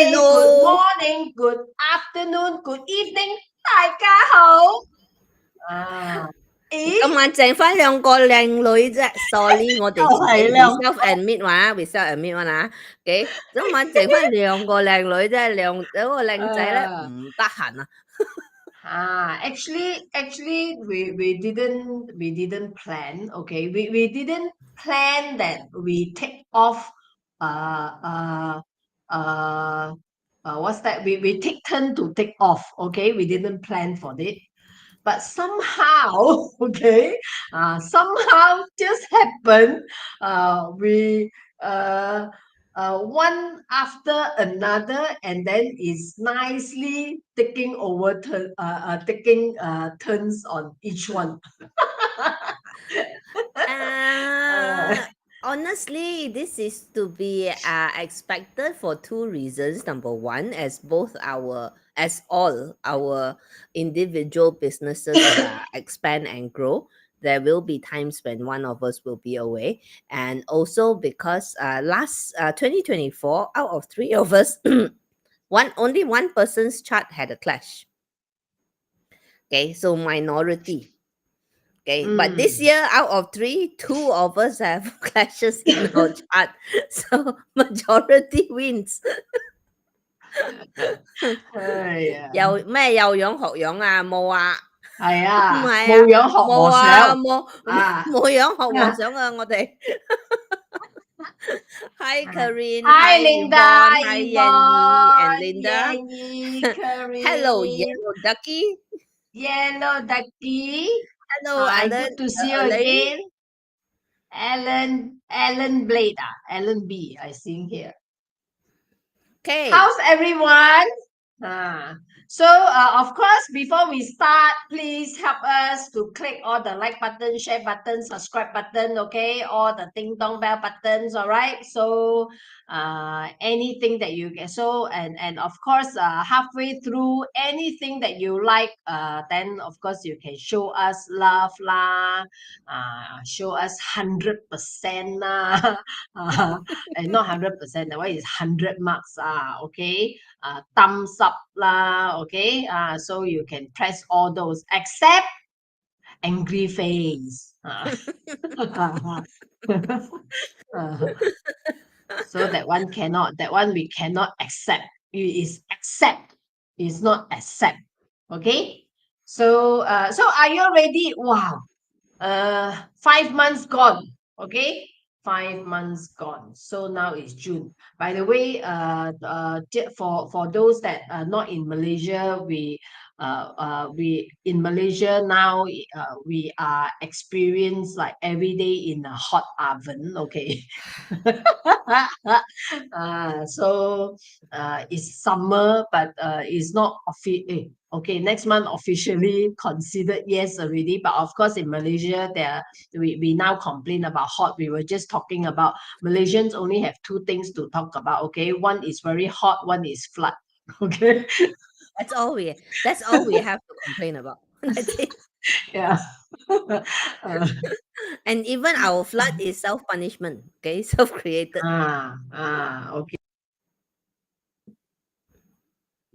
day, Hello. good morning, good afternoon, good evening，大家好。咦，今晚剩翻兩個靚女啫，sorry，我哋又係we 兩 self admit 話，we self admit 話啊，OK，今晚剩翻兩個靚女啫，有個靚仔咧唔得閒啊。Actually, we didn't plan. Okay, we didn't plan that we take off. What's that? We take turn to take off. Okay, we didn't plan for it, but somehow, okay, somehow just happened. We one after another, and then is nicely taking over taking turns on each one. Honestly, this is to be expected for two reasons. Number one, as all our individual businesses expand and grow, there will be times when one of us will be away, and also because last 2024, out of three of us, only one person's chart had a clash. Okay, so minority. Okay, but this year out of three, two of us have clashes in our chart. So majority wins. 又咩有樣學樣啊？冇啊？係啊，唔係啊？冇樣學和冇啊？尚冇樣學和尚啊！我哋。Hi Karine, Hi hi Linda, Yvonne, hi Yanyi and Linda. Karine. Hello, Yellow Ducky. Yellow Ducky. Hello, Hi, Alan. good to see you Elaine. again. Alan Blade. Alan B. I see here. Okay. How's everyone? So, of course, before we start, please help us to click all the like button, share button, subscribe button, okay? All the ding dong bell buttons, all right? So, anything that you get. So, and of course, halfway through, anything that you like, then of course you can show us love lah, show us 100% lah, and not 100%. That one is 100 marks, okay? Thumbs up lah, okay? So you can press all those except angry face. So that one cannot, that one we cannot accept. It is accept, it's not accept. Okay? So so are you ready? Wow. 5 months gone. Okay, 5 months gone. So now it's June. By the way, for those that are not in Malaysia, we in Malaysia now, we are experienced like every day in a hot oven. Okay. So it's summer, but it's not okay, next month officially considered yes already, but of course in Malaysia we now complain about hot. We were just talking about Malaysians only have two things to talk about. Okay, one is very hot, one is flood. Okay. That's all we have to complain about. That's it. Yeah. And even our flood is self-punishment. Okay, self-created. Okay.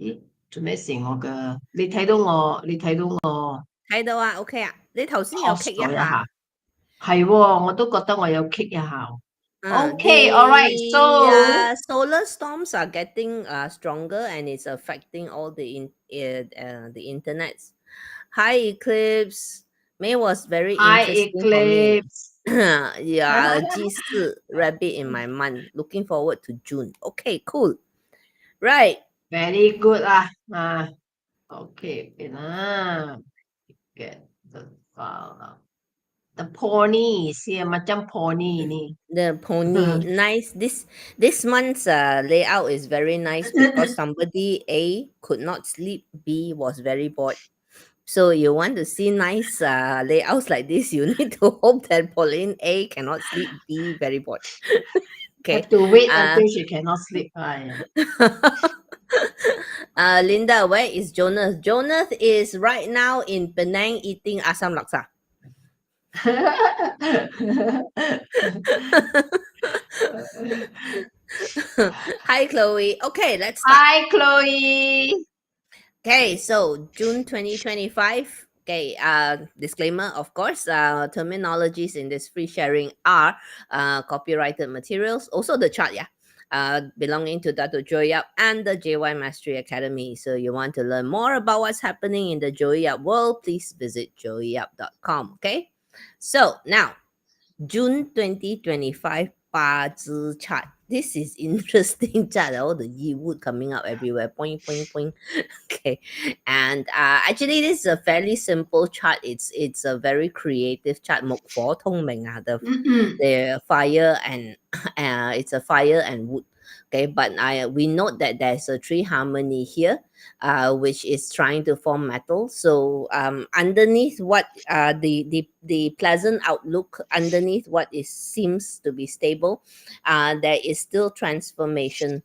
咦，做咩事我嘅？你睇到我，睇到啊，OK 啊，你頭先有 pause kick 咗一下，一下。係喎，我都覺得我有 kick 一下。Okay, all right. The So solar storms are getting stronger and it's affecting all the internet. Hi Eclipse. May was very hi interesting for me. Eclipse. Yeah, G4 rabbit in my month. Looking forward to June. Okay, cool. Right. Very good lah. Okay, wait get the file. The pony siya macam pony ni. The pony nice. This month's layout is very nice because somebody A could not sleep, B was very bored. So you want to see nice layouts like this, you need to hope that Pauline A cannot sleep, B very bored. Okay. Have to wait until she cannot sleep. Linda, where is Jonas? Jonas is right now in Penang eating asam laksa. Hi, Chloe. Okay, let's start. Hi, Chloe. Okay, so June 2025. Okay, disclaimer, of course, terminologies in this free sharing are copyrighted materials. Also the chart, yeah. Belonging to Dr. Joy Yap and the JY Mastery Academy. So you want to learn more about what's happening in the Joy Yap world, please visit joyyap.com. Okay. So now June 2025 Bazi chart. This is interesting chart. All the yi wood coming up everywhere. Point, point, point. Okay. And actually, this is a fairly simple chart. It's a very creative chart. Mok Fo Tong Ming, the fire and it's a fire and wood. Okay, but we note that there's a tree harmony here, which is trying to form metal. So underneath what the pleasant outlook, underneath what is seems to be stable, there is still transformation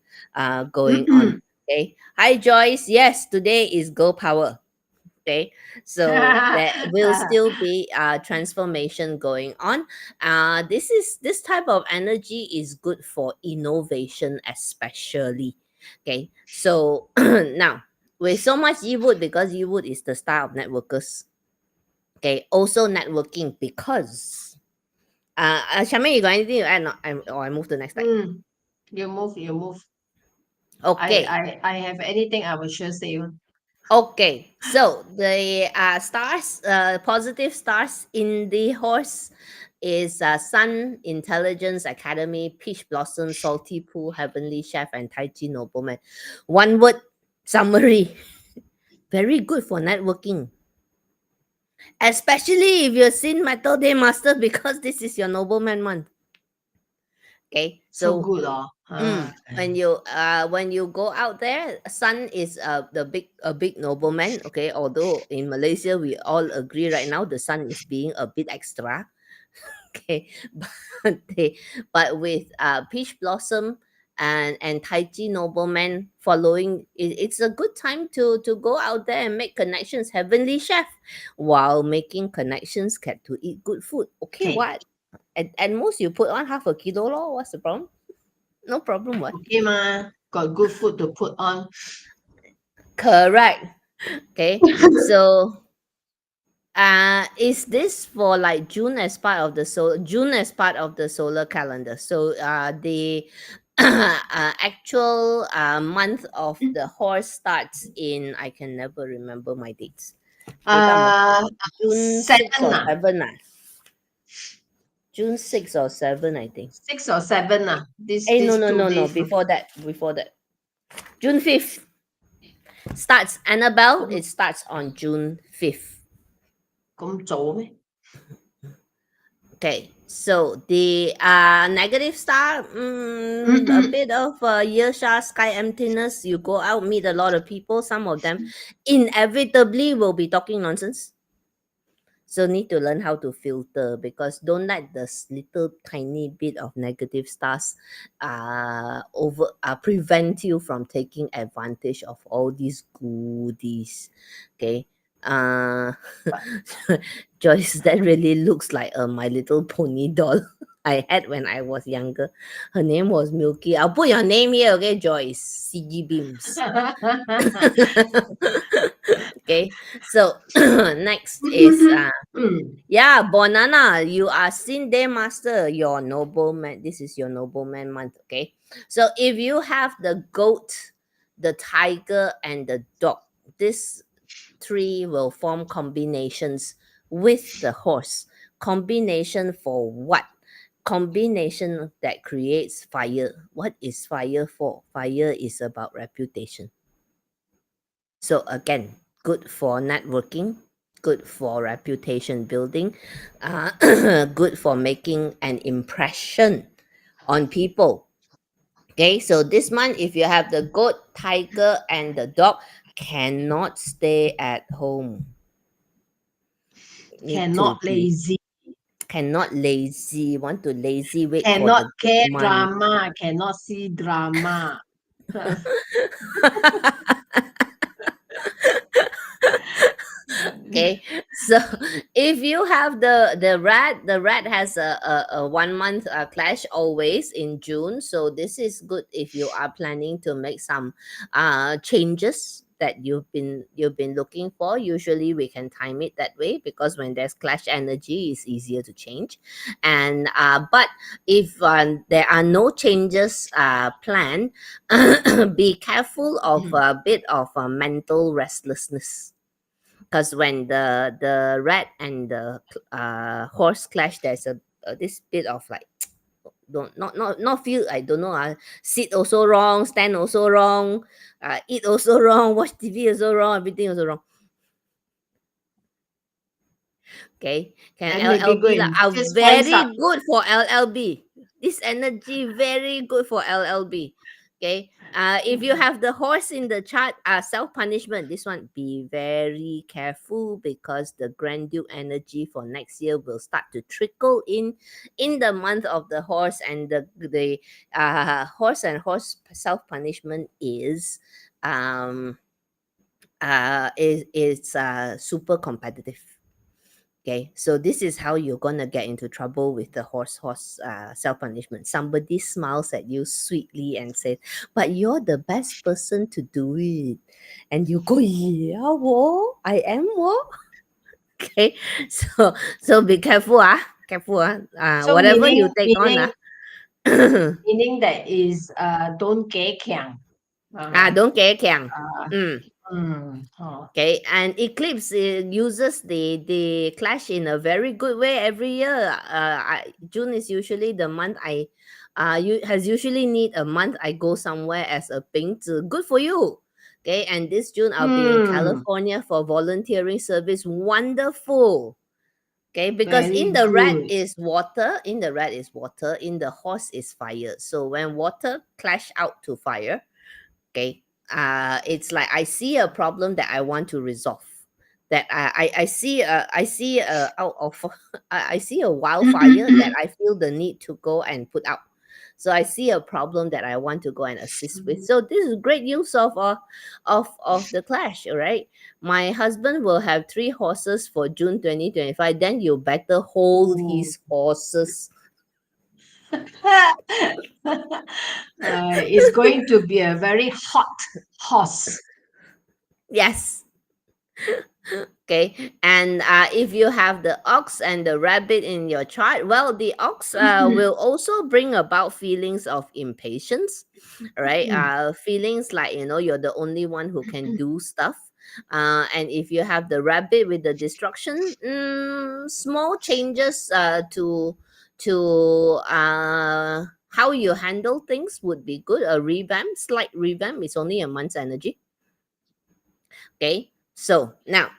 going on. Okay. Hi Joyce. Yes, today is Go Power. Okay, so there will still be transformation going on. This type of energy is good for innovation, especially. Okay, so now with so much Yiwood, because Yiwood is the star of networkers. Okay, also networking because Charmaine, you got anything to add? No, I move to the next slide. You move. Okay. I have anything I will sure say. Okay, so the stars, positive stars in the horse is Sun, Intelligence Academy, Peach Blossom, Salty Pool, Heavenly Chef, and Tai Chi Nobleman. One word summary. Very good for networking. Especially if you're Sin Metal Day Master because this is your Nobleman month. Okay, So so good, when you go out there, Sun is a big nobleman. Okay, although in Malaysia we all agree right now the Sun is being a bit extra. Okay, but with Peach Blossom and Tai Chi Nobleman following, it's a good time to go out there and make connections. Heavenly Chef, while making connections, get to eat good food. Okay, Okay. what? At most you put on half a kilo lor. What's the problem? No problem. What? Okay, ma. Got good food to put on. Correct. Okay. So is this for like June as part of the solar calendar? So the actual month of the horse starts in, I can never remember my dates. June 6 7 or 7 ah? June 6 or 7, I think. 6 or 7 No, these no, 2 no, no. days. Before that. June 5th starts. Annabelle, Cũng it starts on June 5th. cũng早咩? Okay, so the negative star, a bit of Yersha sky emptiness. You go out, meet a lot of people. Some of them inevitably will be talking nonsense. So need to learn how to filter, because don't let this little tiny bit of negative stars prevent you from taking advantage of all these goodies. Okay. Joyce, that really looks like a My Little Pony doll I had when I was younger. Her name was Milky. I'll put your name here, okay, Joyce? CG Beams. Okay, so next is yeah, Bonana, you are Sin Day Master, your nobleman. This is your nobleman month, okay? So if you have the goat, the tiger, and the dog, this three will form combinations with the horse. Combination for what? Combination that creates fire. What is fire for? Fire is about reputation. So again, good for networking, good for reputation building, good for making an impression on people. Okay, so this month, if you have the goat, tiger, and the dog, cannot stay at home. Cannot lazy. Cannot lazy. Want to lazy wait for Cannot the good care month. drama. Cannot see drama. Okay, so if you have the rat has a 1 month clash always in June, so this is good if you are planning to make some changes that you've been looking for. Usually we can time it that way, because when there's clash energy, it's easier to change. And but if there are no changes planned, be careful of a bit of mental restlessness, because when the rat and the horse clash, there's a this bit of like, don't not feel, I don't know, sit also wrong, stand also wrong, eat also wrong, watch TV also wrong, everything also wrong. Okay, can And maybe go LLB and are fist points very up. good for LLB. This energy very good for LLB. Okay, if you have the horse in the chart, self punishment. This one, be very careful, because the Grand Duke energy for next year will start to trickle in the month of the horse, and the horse and horse self punishment is super competitive. Okay, so this is how you're gonna get into trouble with the horse self punishment. Somebody smiles at you sweetly and says, "But you're the best person to do it," and you go, "Yeah, wo, I am wo." Okay, so be careful, careful, So whatever you meaning take on, meaning meaning that is don't get kiang. don't care, Kiang. Uh, Mm. oh. Okay, and eclipse uses the clash in a very good way every year. June is usually the month has usually need a month I go somewhere as a 丙子. Good for you. Okay, and this June I'll be in Hmm. California for volunteering service. Wonderful. Okay, because Very in the rat good. is water, in the rat is water, in the horse is fire. So when water clash out to fire, okay, it's like I see a problem that I want to resolve, that I see out of I see a wildfire that I feel the need to go and put out. So I see a problem that I want to go and assist with. So this is great use of the clash. All right, my husband will have 3 horses for June 2025. Then you better hold Ooh. his horses. It's going to be a very hot horse. Yes. Okay, and if you have the ox and the rabbit in your chart, well, the ox will also bring about feelings of impatience, right? Feelings like, you're the only one who can do stuff. And if you have the rabbit with the destruction, small changes to how you handle things would be good. A revamp, slight revamp, is only a month's energy. Okay, so now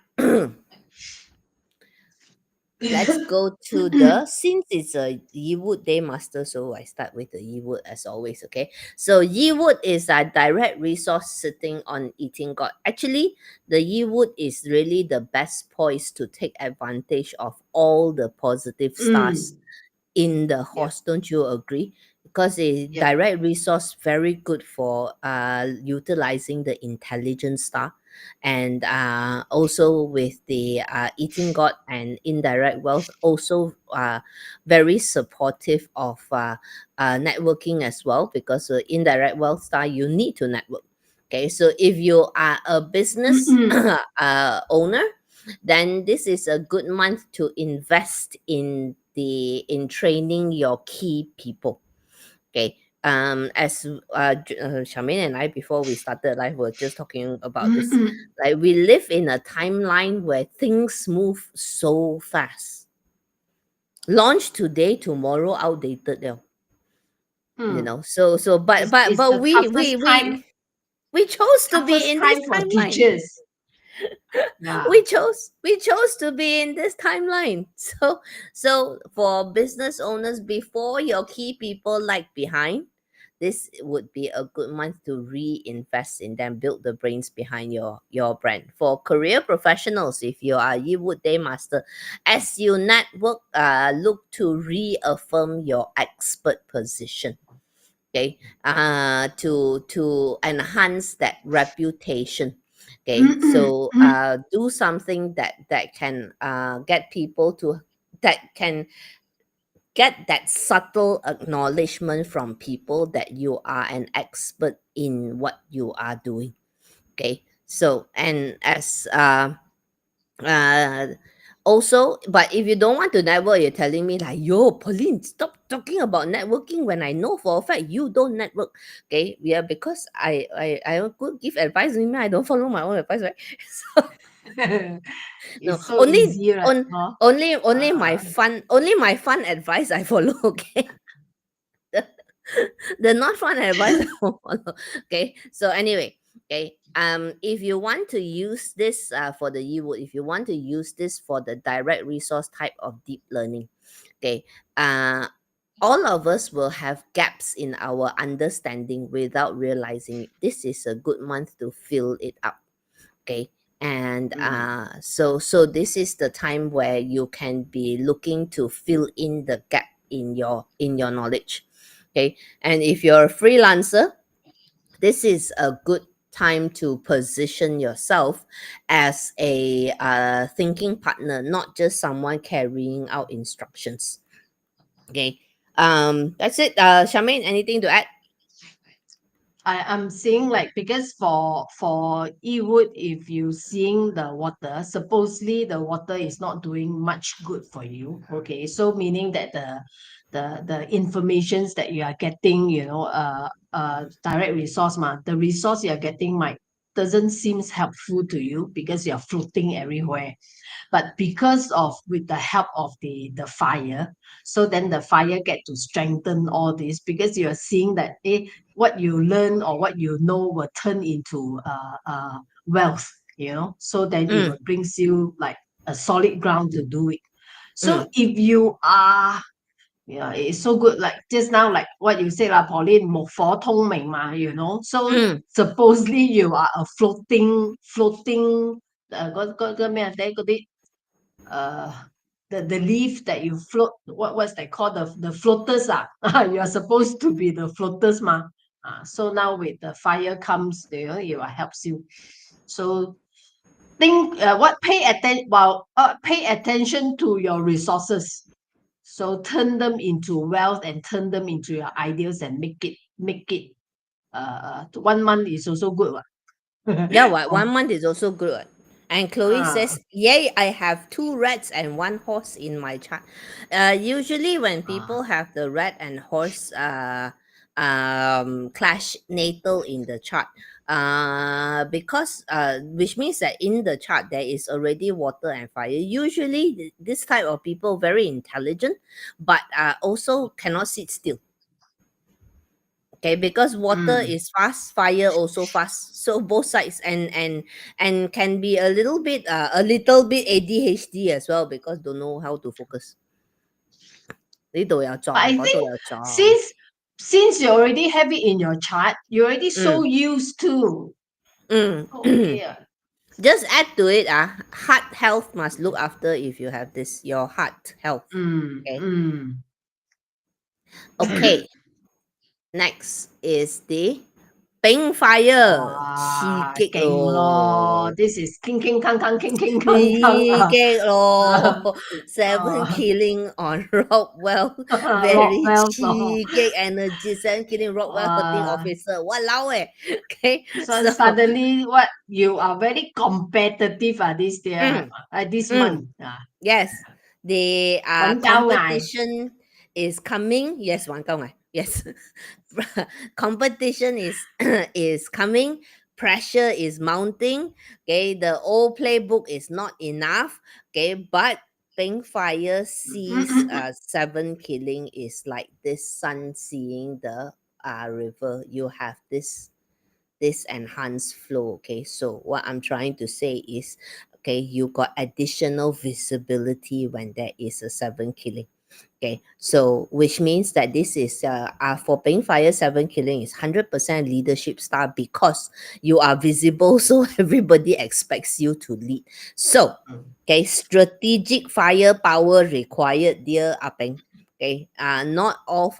let's go to since it's a Yiwood Day Master, so I start with the Yiwood as always, okay? So Yiwood is a direct resource sitting on eating God. Actually, the Yiwood is really the best poised to take advantage of all the positive stars in the Yep. horse. Don't you agree? Because a Yep. direct resource very good for utilizing the intelligence star, and also with the eating god and indirect wealth, also very supportive of networking as well, because indirect wealth star, you need to network. Okay, so if you are a business owner, then this is a good month to invest in training your key people. Okay. As Charmaine and I, before we started live, were just talking about this. Like, we live in a timeline where things move so fast. Launch today, tomorrow outdated now. So but but It's but the we toughest we time, we we chose to be toughest in this time for timeline. teachers. Yeah. We chose to be in this timeline. So for business owners, before your key people lag behind, this would be a good month to reinvest in them, build the brains behind your brand. For career professionals, if you are Yiwood Day Master, as you network, look to reaffirm your expert position. Okay, to enhance that reputation. Okay, so do something that can get people to, that can get that subtle acknowledgement from people that you are an expert in what you are doing. Okay, so and as uh also, but if you don't want to network, you're telling me like, yo, Pauline, stop talking about networking when I know for a fact you don't network. Okay, yeah, because I could give advice, maybe I don't follow my own advice, right? So no, It's so easy, right? Huh? only my fun advice I follow. Okay, the, the not fun advice I won't follow. Okay, so anyway, okay, if you want to use this for the Yiwu, if you want to use this for the direct resource type of deep learning, okay, all of us will have gaps in our understanding without realizing it. This is a good month to fill it up. Okay, and so this is the time where you can be looking to fill in the gap in your knowledge. Okay, and if you're a freelancer, this is a good time to position yourself as a thinking partner, not just someone carrying out instructions. Okay, that's it. Charmaine, anything to add? I'm seeing like, because for Ewood, if you seeing the water, supposedly the water is not doing much good for you. Okay, so meaning that the informations that you are getting, direct resource the resource you are getting might doesn't seems helpful to you because you're floating everywhere. But because of with the help of the fire, so then the fire get to strengthen all this, because you're seeing that what you learn or what you know will turn into wealth, so then it Mm, will brings you like a solid ground to do it. So mm, if you are, yeah, it's so good. Like just now, like what you said, Pauline, 木火通明 so mm. supposedly you are a floating 嗰咩啊，嗰啲uh the leaf that you float, what's that called, the floaters you're supposed to be the floaters so now with the fire comes, it will helps you. So think what pay attention to your resources, so turn them into wealth and turn them into your ideas and make it 1 month is also good. Yeah, what Oh, 1 month is also good. And Chloe ah, says, "Yay! I have 2 rats and 1 horse in my chart." Usually, when ah. people have the rat and horse clash natal in the chart, because which means that in the chart there is already water and fire. Usually, this type of people very intelligent, but also cannot sit still. Okay, because water Mm. is fast, fire also fast, so both sides, and can be a little bit ADHD as well, because don't know how to focus. 呢度又 But 撞，I 嗰度 think 又撞。 since you already have it in your chart, you're already so 嗯 used to. 嗯 Okay. Just add to it, heart health must look after if you have this, your heart health. Mm, Okay. mm. Okay. Next is the Bing Fire. Wow, 刺激 king lo. 咯。This is king king kang kang king king kang kang. 刺激咯，Seven Uh, killing on Rockwell very Rockwell. 刺激 energy, Seven killing Rockwell hurting Uh, officer. Walao eh. Okay, so so suddenly, what you are very competitive this year, mm, this mm, month. yes, the Vẫn cao ngài. competition is coming. Yes, one cao ngai. Yes, competition is is coming. Pressure is mounting. Okay, the old playbook is not enough. Okay, but Pink Fire sees seven killing is like this sun seeing the river. You have this enhanced flow. Okay, so what I'm trying to say is, okay, you got additional visibility when there is a seven killing. Okay, so which means that this is for Pink Fire, seven killing is 100% leadership style, because you are visible, so everybody expects you to lead. So okay, strategic firepower required, dear Apeng. Okay, not all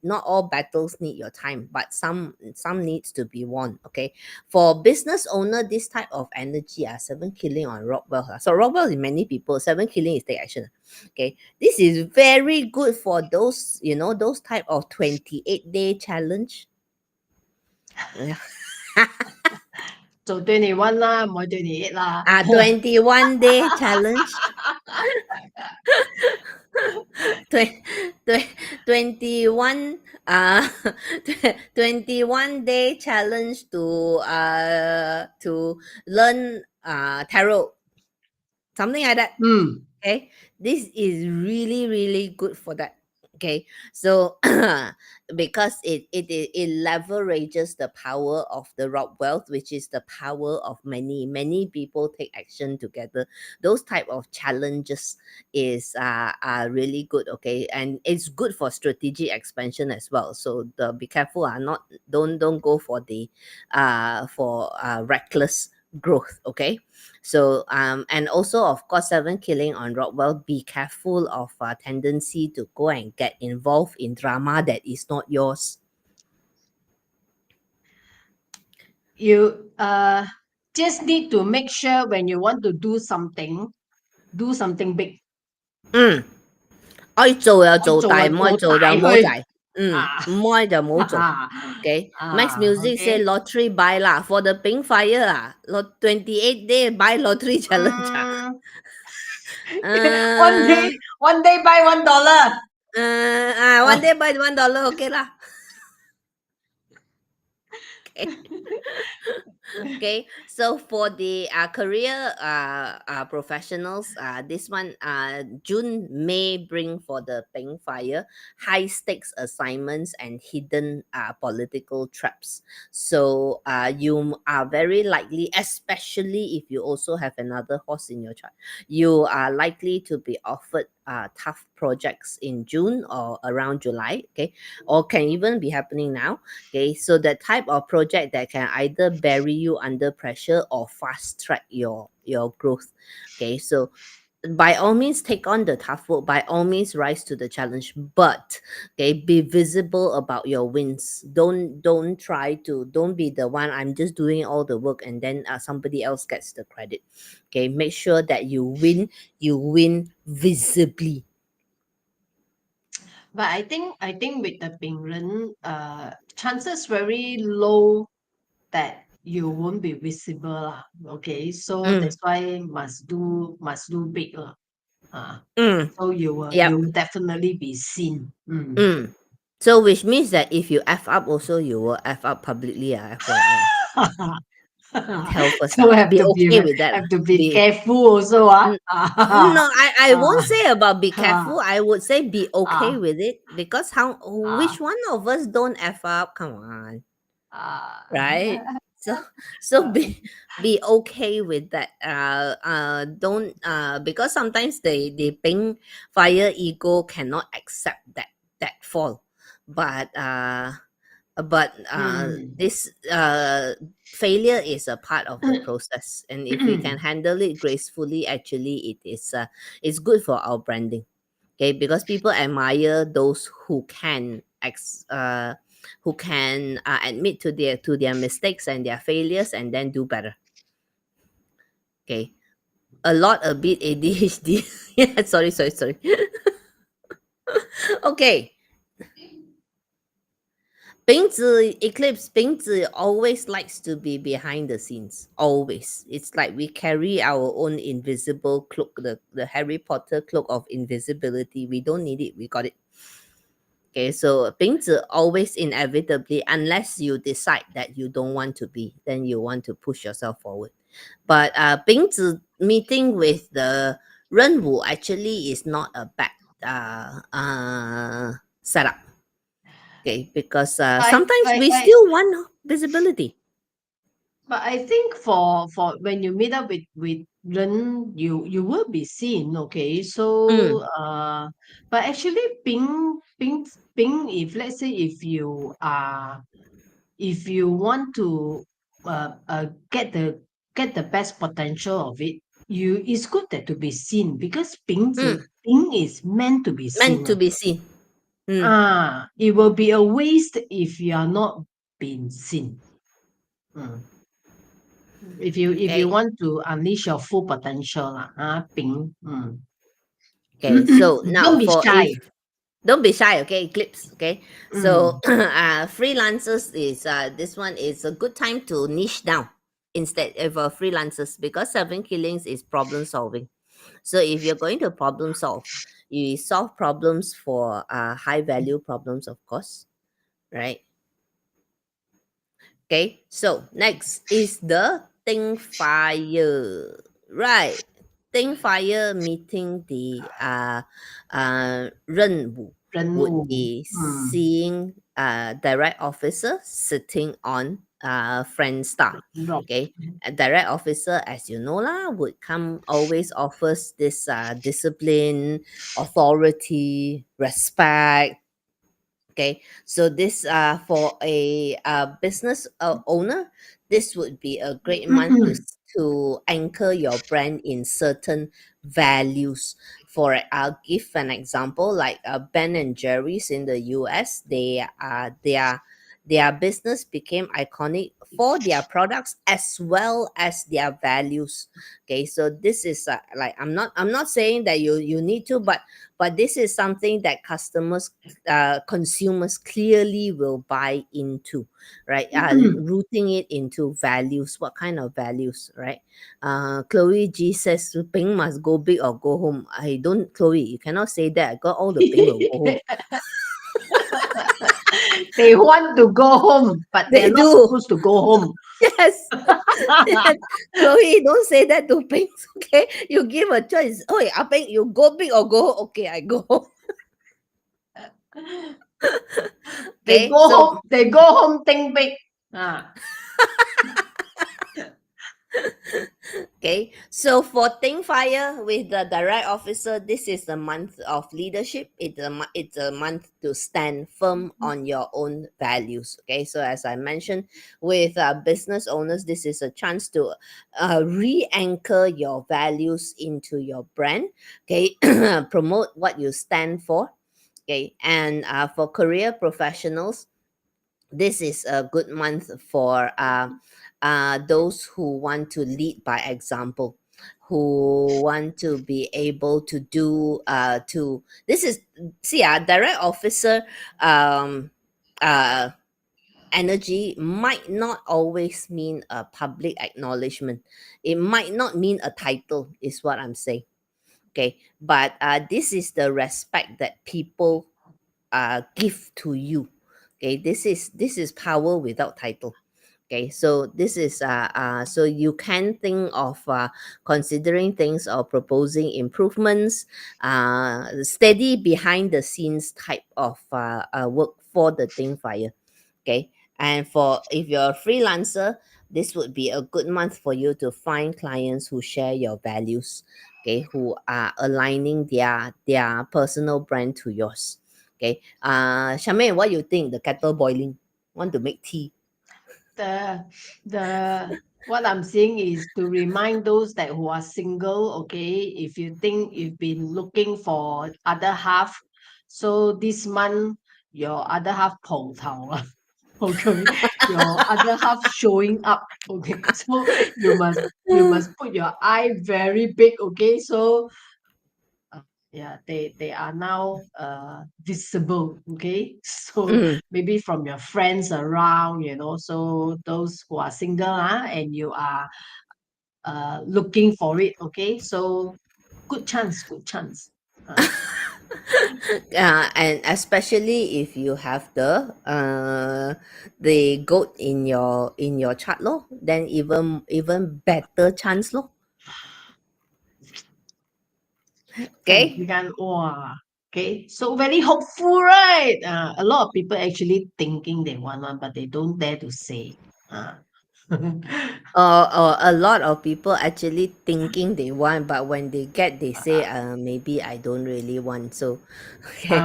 not all battles need your time, but some needs to be won. Okay, for business owner, this type of energy, seven killing on Rockwell. So Rockwell is many people. Seven killing is take action. Okay, this is very good for those those type of 28-day challenge. Yeah. So 21 lah, more 28 lah. 21-day challenge. 21 21-day challenge to learn tarot, something like that. Okay, this is really really good for that. Okay, so because it leverages the power of the rock wealth, which is the power of many people take action together. Those type of challenges are really good. Okay, and it's good for strategic expansion as well. So be careful, not don't go for the reckless growth. Okay, so and also of course, seven killing on Rockwell, be careful of tendency to go and get involved in drama that is not yours. You just need to make sure when you want to do something big. 愛做就做大，唔愛做就唔好去滯。唔愛就唔好做。Okay, Max Music say okay. lottery buy lah for the Pink Fire 28 day buy lottery challenge one day buy $1. One day buy $1, okay lah. Okay. Okay, so for the career professionals, this one June may bring for the Peng Fire high stakes assignments and hidden political traps. So you are very likely, especially if you also have another horse in your chart, you are likely to be offered tough projects in June or around July. Okay, or can even be happening now. Okay, so the type of project that can either bury you under pressure or fast track your growth. Okay, so by all means take on the tough work, by all means rise to the challenge, but okay, be visible about your wins. Don't be the one, I'm just doing all the work and then somebody else gets the credit. Okay, make sure that you win visibly. But I think with the Ping Ren, chances very low that you won't be visible lah. Okay, so that's why must do big lah. So you will definitely be seen. So which means that if you F up also, you will F up publicly, FYI. Tell first. So have be to okay with that. have to be careful also. No, I won't say about be careful. I would say be okay with it, because which one of us don't F up? Come on. Right? So be okay with that. Don't because sometimes the Ping Fire ego cannot accept that fall. But this failure is a part of the process, and if we can handle it gracefully, actually it is it's good for our branding. Okay, because people admire those who can admit to their mistakes and their failures and then do better. Okay, a bit ADHD. Yeah, sorry. Okay, Bingzi eclipse. Bingzi always likes to be behind the scenes. Always. It's like we carry our own invisible cloak, the Harry Potter cloak of invisibility. We don't need it. We got it. Okay, so Bingzi always inevitably, unless you decide that you don't want to be, then you want to push yourself forward. But Bingzi meeting with the Renwu actually is not a bad setup. Okay, because sometimes we still want visibility. But I think for when you meet up with Ren, you will be seen. Okay, so but actually, Ping, if let's say if you want to get the best potential of it, it's good that to be seen because Bing is meant to be seen. Meant to be seen. It will be a waste if you are not being seen. If you want to unleash your full potential, Bing. Okay, so now Don't be for shy. don't be shy, okay, Eclipse, okay. So freelancers is this one is a good time to niche down instead of freelancers, because seven killings is problem solving. So if you're going to problem solve, you solve problems for high value problems, of course, right? Okay, so next is the Ting Fire, right? Ting Fire meeting the 任务 would be seeing direct officer sitting on friend star. Okay, a direct officer, as you know lah, would come always offers this discipline, authority, respect. Okay, so this for a business owner, this would be a great month to anchor your brand in certain values. I'll give an example like Ben and Jerry's in the US. Their business became iconic for their products as well as their values. Okay, so this is like I'm not saying that you need to, but this is something that consumers clearly will buy into, right? Rooting it into values. What kind of values, right? Chloe G says Ping must go big or go home. I don't, Chloe, you cannot say that. I got all the Ping will go home. They want to go home, but they're not supposed to go home. Yes. Yes. Chloe, don't say that to Ping. Okay, you give a choice. Oh, yeah, Ping, you go big or go home. Okay, I go home. They Okay, go so home. They go home. Think big. Okay, so for Ting Fire with the direct officer, this is a month of leadership. It's a month to stand firm on your own values. Okay, so as I mentioned, with business owners, this is a chance to re-anchor your values into your brand. Okay, promote what you stand for. Okay, and for career professionals, this is a good month for those who want to lead by example, who want to be able to do to this is see direct officer um uh energy might not always mean a public acknowledgement. It might not mean a title, is what I'm saying. Okay, but this is the respect that people give to you. Okay, this is power without title. Okay, so this is so you can think of considering things or proposing improvements, steady behind the scenes type of work for the Ting Fire. Okay, and for if you're a freelancer, this would be a good month for you to find clients who share your values. Okay, who are aligning their personal brand to yours. Okay, Charmaine, what you think? The kettle boiling, want to make tea. The what I'm saying is to remind those that who are single, okay, if you think you've been looking for other half, so this month your other half 碰头了. Okay, your other half showing up. Okay, so you must put your eye very big. Okay, so yeah, they are now visible. Okay, so Mm. maybe from your friends around, so those who are single, and you are looking for it. Okay, so good chance, good chance. And especially if you have the goat in your chart lo, then even better chance lo. Can Okay. you can wow. Okay, so very hopeful, right? A lot of people actually thinking they want one, but they don't dare to say. Or a lot of people actually thinking they want, but when they get, they say, maybe I don't really want. So, okay.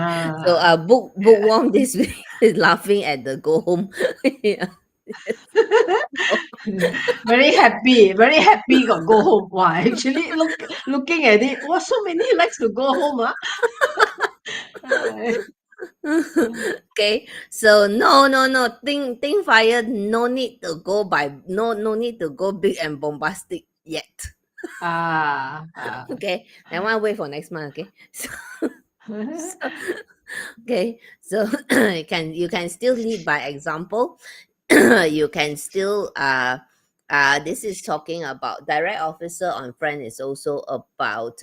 So, Ah. bookworm this week is laughing at the go home. Yeah. Very happy, very happy got go home. Wow, actually looking at it, wow, so many likes to go home, huh? Okay, so no, think fire, no need to go by, no need to go big and bombastic yet. Ah, Okay, then one wait for next month. Okay, so okay, so you can still lead by example. You can still this is talking about direct officer on friend, is also about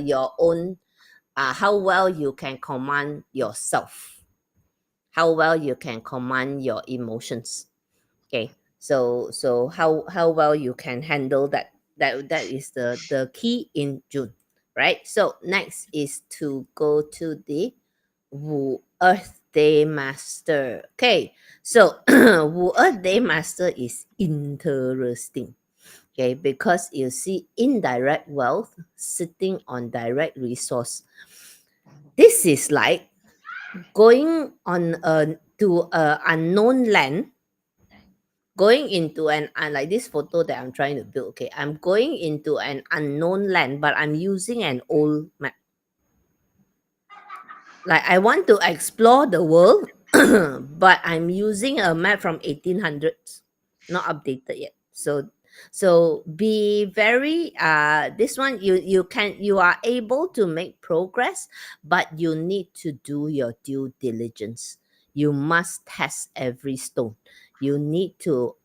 your own, how well you can command yourself, how well you can command your emotions. Okay, so how well you can handle that, that is the key in June, right? So next is to go to the Wu Earth Day Master. Okay, so Wu Earth Day Master is interesting. Okay, because you see indirect wealth sitting on direct resource. This is like going on to a unknown land, going into an like this photo that I'm trying to build. Okay, I'm going into an unknown land, but I'm using an old map. Like I want to explore the world, but I'm using a map from 1800s, not updated yet. So be very this one, you are able to make progress, but you need to do your due diligence. You must test every stone. You need to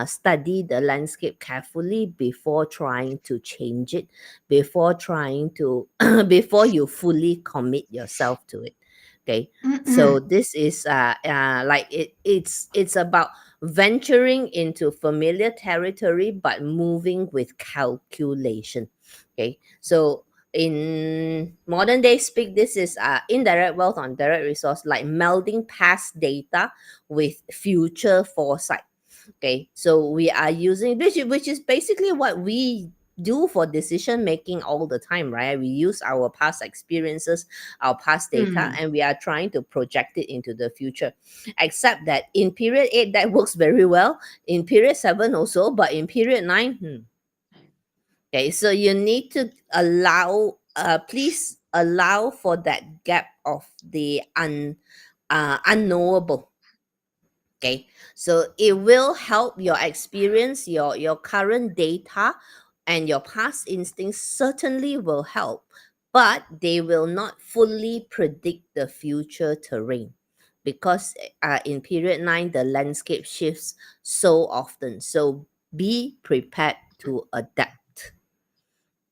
study the landscape carefully before trying to change it, before trying to before you fully commit yourself to it. Okay, so this is like it's about venturing into familiar territory but moving with calculation. Okay, so in modern day speak, this is indirect wealth on direct resource, like melding past data with future foresight. Okay, so we are using, which is basically what we do for decision making all the time, right? We use our past experiences, our past data, and we are trying to project it into the future. Except that in period 8 that works very well, in period 7 also, but in period 9, okay, so you need to allow, please allow for that gap of the unknowable. Okay, so it will help your experience, your current data, and your past instincts certainly will help, but they will not fully predict the future terrain, because in period 9 the landscape shifts so often. So be prepared to adapt.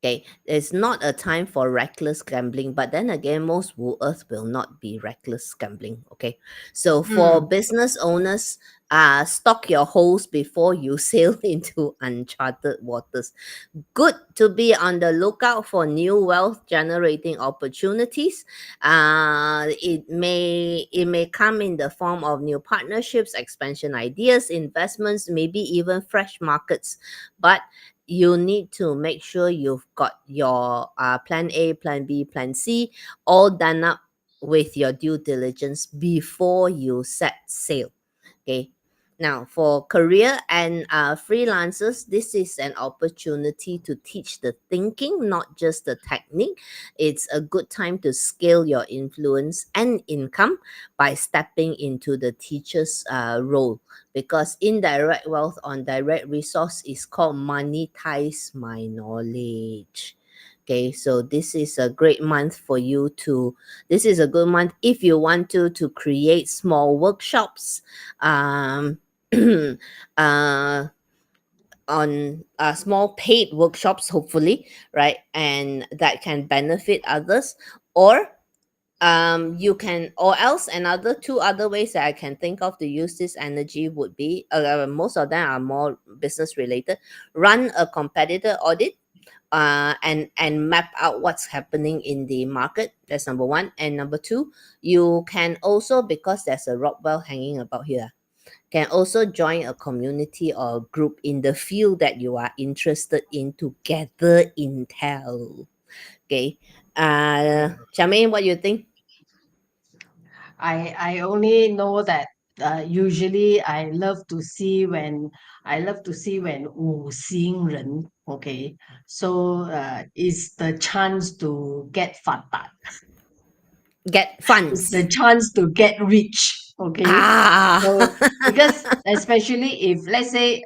Okay, it's not a time for reckless gambling, but then again, most Wu Earth will not be reckless gambling. Okay, so for business owners, stock your holes before you sail into uncharted waters. Good to be on the lookout for new wealth generating opportunities. It may come in the form of new partnerships, expansion ideas, investments, maybe even fresh markets, but you need to make sure you've got your plan A, plan B, plan C all done up with your due diligence before you set sail. Okay. Now, for career and freelancers, this is an opportunity to teach the thinking, not just the technique. It's a good time to scale your influence and income by stepping into the teacher's role, because indirect wealth on direct resource is called monetize my knowledge. Okay, so this is a great month for you to, this is a good month if you want to create small workshops, um uh on small paid workshops, hopefully, right, and that can benefit others. Or you can, or else another two other ways that I can think of to use this energy would be, most of them are more business related. Run a competitor audit, and map out what's happening in the market. That's number one. And number two, you can also, because there's a rock bell hanging about here, can also join a community or a group in the field that you are interested in to gather intel. Okay, Charmaine, what do you think? I only know that usually I love to see when 五行人 okay, so is the chance to get 发达 Get is funds. the chance to get rich. Okay. Ah. So because especially if let's say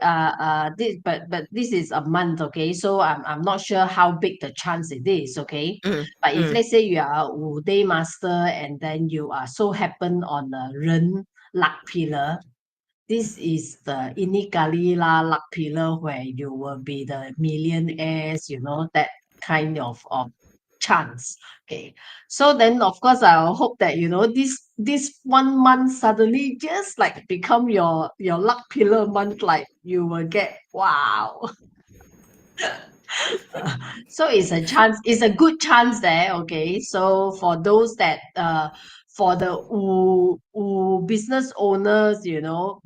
this but this is a month, okay. So I'm not sure how big the chance it is, okay. Mm, But if mm. let's say you are a day master and then you are so happen on a Ren luck pillar, this is the Inigalila luck pillar where you will be the millionaires, that kind of chance. Okay. So then of course I'll hope that this 1 month suddenly just like become your luck pillar month, like you will get wow. So it's a good chance there, okay. So for those that for the business owners,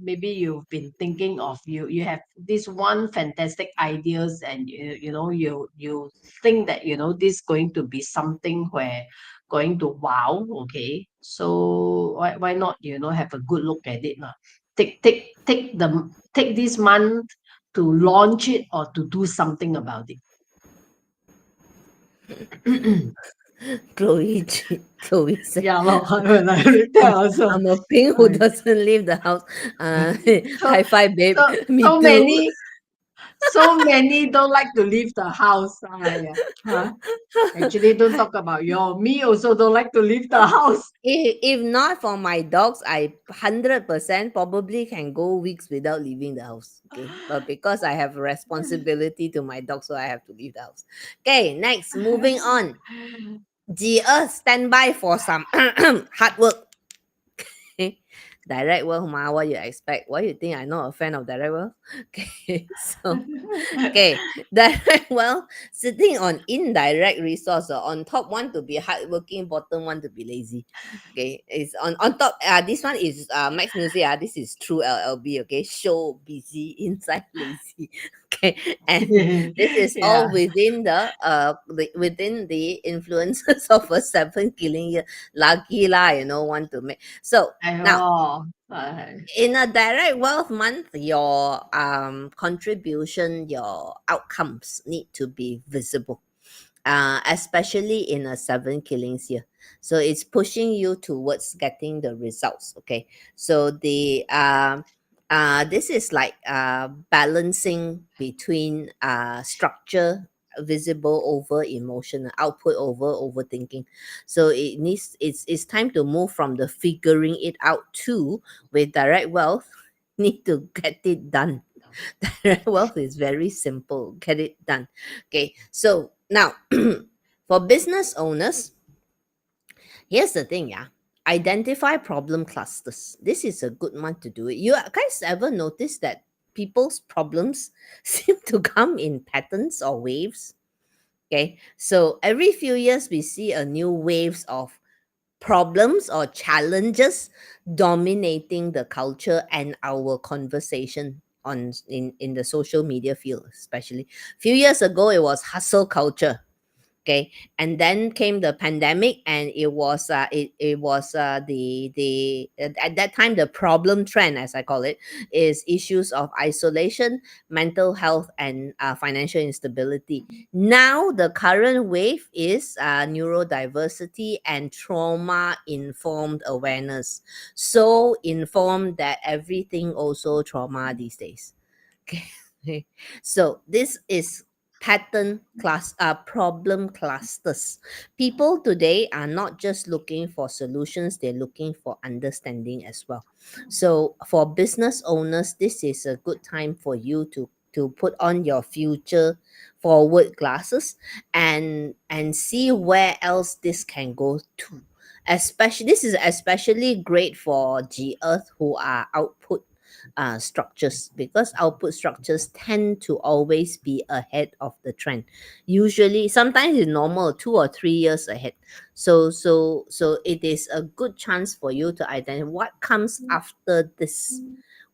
maybe you've been thinking of you have this one fantastic ideas, and you think that this going to be something where going to wow, okay. So why not have a good look at it lah. Take this month to launch it or to do something about it. Chloe said, Yeah, lor, when I read that also. I'm a pink who doesn't leave the house. So High five, babe. so Me so too. many don't like to leave the house. Aya, huh? Actually, don't talk about me also don't like to leave the house. If not for my dogs, I 100% probably can go weeks without leaving the house. Okay. But because I have a responsibility to my dog, so I have to leave the house. Okay, next, moving on. Stand by for some hard work. Direct wealth, ma, what you expect? Why you think I'm not a fan of direct wealth? Okay, so okay, direct wealth sitting on indirect resource. On top one to be hardworking, bottom one to be lazy. Okay, it's on top. This one is Max Music. This is true LLB. Okay, show busy inside lazy. Okay, and this is all Yeah. within the influences of a 7 killing year. Lucky lah, want to make so now. Aiyo. In a direct wealth month, your contribution, your outcomes need to be visible, especially in a 7 killings year. So it's pushing you towards getting the results. Okay, so this is like balancing between structure visible over emotional output over overthinking. So it's time to move from the figuring it out to with direct wealth need to get it done. Direct wealth is very simple, get it done. Okay, so now for business owners, here's the thing, yeah. Identify problem clusters. This is a good one to do it. You guys ever notice that people's problems seem to come in patterns or waves? Okay, so every few years we see a new waves of problems or challenges dominating the culture and our conversation in the social media field. Especially few years ago it was hustle culture. Okay, and then came the pandemic, and it was the at that time the problem trend, as I call it, is issues of isolation, mental health, and financial instability. Now the current wave is neurodiversity and trauma informed awareness, so informed that everything also trauma these days. Okay. So this is problem clusters. People today are not just looking for solutions, they're looking for understanding as well. So for business owners, this is a good time for you to put on your future forward glasses and see where else this can go to. Especially this is especially great for G Earth who are output structures, because output structures tend to always be ahead of the trend. Usually, sometimes it's normal 2 or 3 years ahead. So it is a good chance for you to identify what comes after this.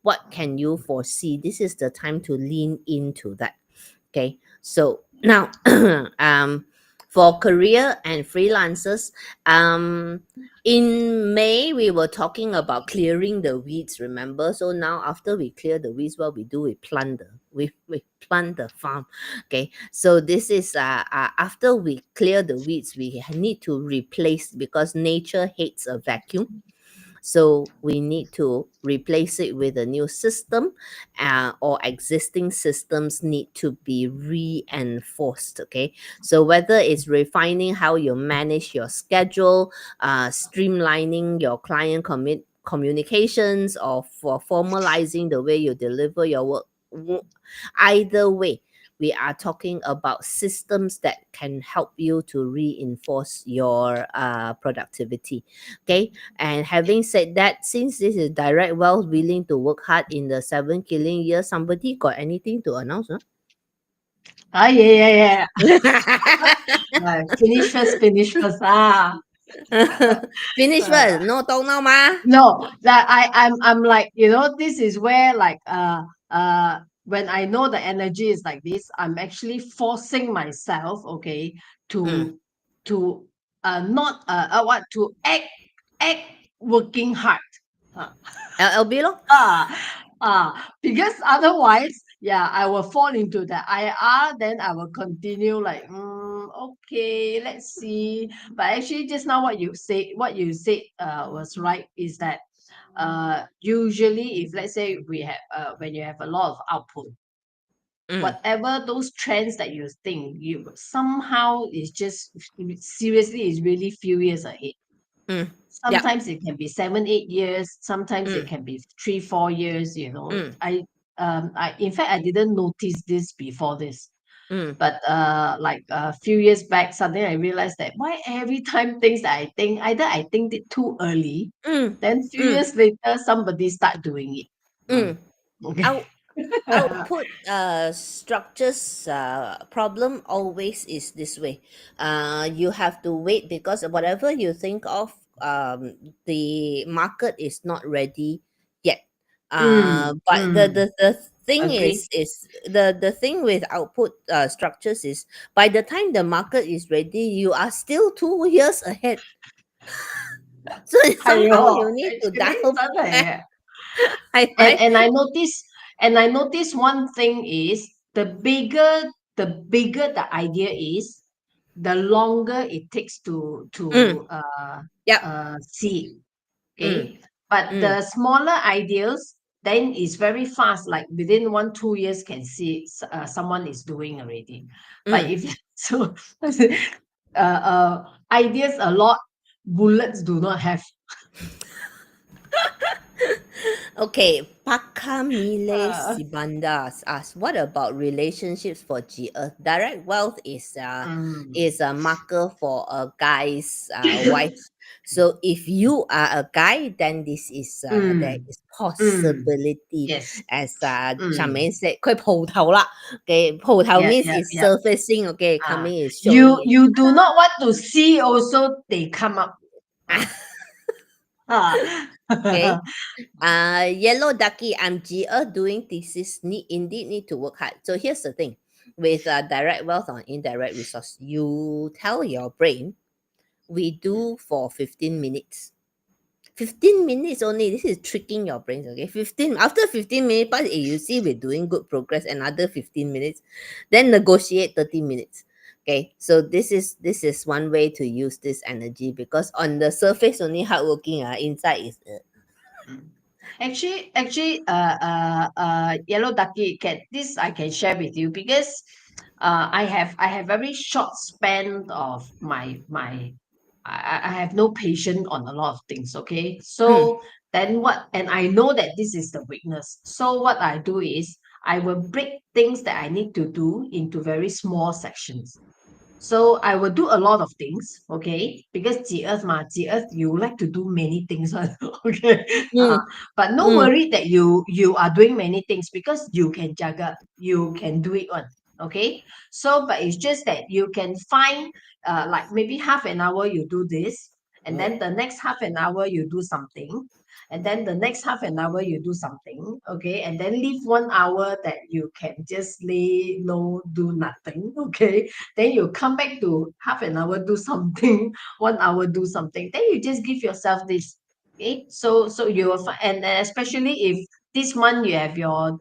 What can you foresee? This is the time to lean into that. Okay, so now for career and freelancers, In May, we were talking about clearing the weeds, remember? So now after we clear the weeds, what we do, we plant we plant the farm. Okay. So this is after we clear the weeds, we need to replace because nature hates a vacuum. So we need to replace it with a new system, or existing systems need to be reinforced. Okay, so whether it's refining how you manage your schedule, streamlining your client communications, or for formalizing the way you deliver your work, either way, we are talking about systems that can help you to reinforce your productivity. Okay, and having said that, since this is direct wealth willing to work hard in the 7 killing year, somebody got anything to announce? Huh? Yeah. Finish first, finish first. Finish Uh, first. No talk now, ma. no, that I'm like, this is where like when I know the energy is like this, I'm actually forcing myself, okay, Mm. to not what to act working hard. Uh, LLB lo. Ah, because otherwise, yeah, I will fall into the IR, then I will continue like, okay, let's see. But actually, just now what you said was right, is that usually if let's say we have when you have a lot of output, Mm. whatever those trends that you think you somehow is just seriously is really few years ahead. Mm. Yeah. Sometimes it can be 7 8 years, sometimes it Mm. can be 3 4 years. Mm. I in fact I didn't notice this before this, Mm. but like a few years back, suddenly I realized that why every time things that I think, either I think it too early, Mm. then few Mm. years later somebody start doing it. Mm. Okay. Out output structures problem always is this way. You have to wait because whatever you think of, the market is not ready yet. But the, Mm, the thing agree. is the thing with output structures is by the time the market is ready, you are still 2 years ahead. So somehow Aiyo, you need to actually dial 真係 back.嘅。And Right? and I notice one thing is the bigger the idea is, the longer it takes Mm, to yep. see. Mm, Okay. But mm. the smaller ideas then is very fast, like within 1 2 years can see someone is doing already. But Mm. if so ideas a lot, bullets do not have. Okay, Pakamile uh, Sibandas asks, what about relationships for G Earth? Direct wealth mm, is a marker for a guy's wife. So if you are a guy, then this is there mm, is mm. possibility, Yes. as Mm. Charmaine said, 佢蒲頭啦. Okay, 蒲頭 Yeah, means yeah, it's yeah. surfacing. Okay, Ah, coming is showing you it. you do not want to see also they come up. Ah. Ah. Okay. Yellow ducky, I'm GA doing thesis. Indeed need to work hard. So here's the thing with direct wealth or indirect resource. You tell your brain, we do for 15 minutes. 15 minutes only. This is tricking your brains. Okay, 15 after 15 minutes, but if you see we're doing good progress, another 15 minutes, then negotiate 30 minutes. Okay, so this is one way to use this energy because on the surface only hardworking, inside is Mm. Actually, yellow ducky can this I can share with you, because I have very short span of my I have no patience on a lot of things. Okay, mm, so then what? And I know that this is the weakness. So what I do is I will break things that I need to do into very small sections. So I will do a lot of things, okay? Because 己 earth ma, 己 earth, you like to do many things, one, okay? mm, But no mm, worry that you are doing many things, because you can juggle, you can do it one, okay? So, but it's just that you can find like maybe half an hour you do this, and mm, then the next half an hour you do something, and then the next half an hour you do something, okay, and then leave 1 hour that you can just lay low, do nothing, okay, then you come back to half an hour, do something, 1 hour, do something, then you just give yourself this, okay, so you will find, and especially if this month you have your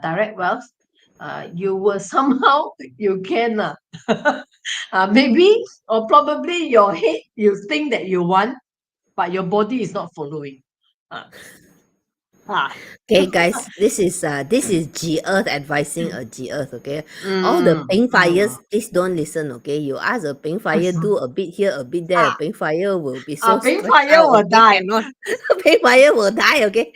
direct wealth, you will somehow you can maybe or probably your head you think that you want, but your body is not following. Uh, ah. Okay, guys, this is G Earth advising a G Earth. Okay, all the Mm, pink fires, please don't listen. Okay, you ask a pink fire, do a bit here, a bit there. ah, Pink fire will be so pink stressed fire out. will Okay, die. cannot. Pink fire will die. Okay,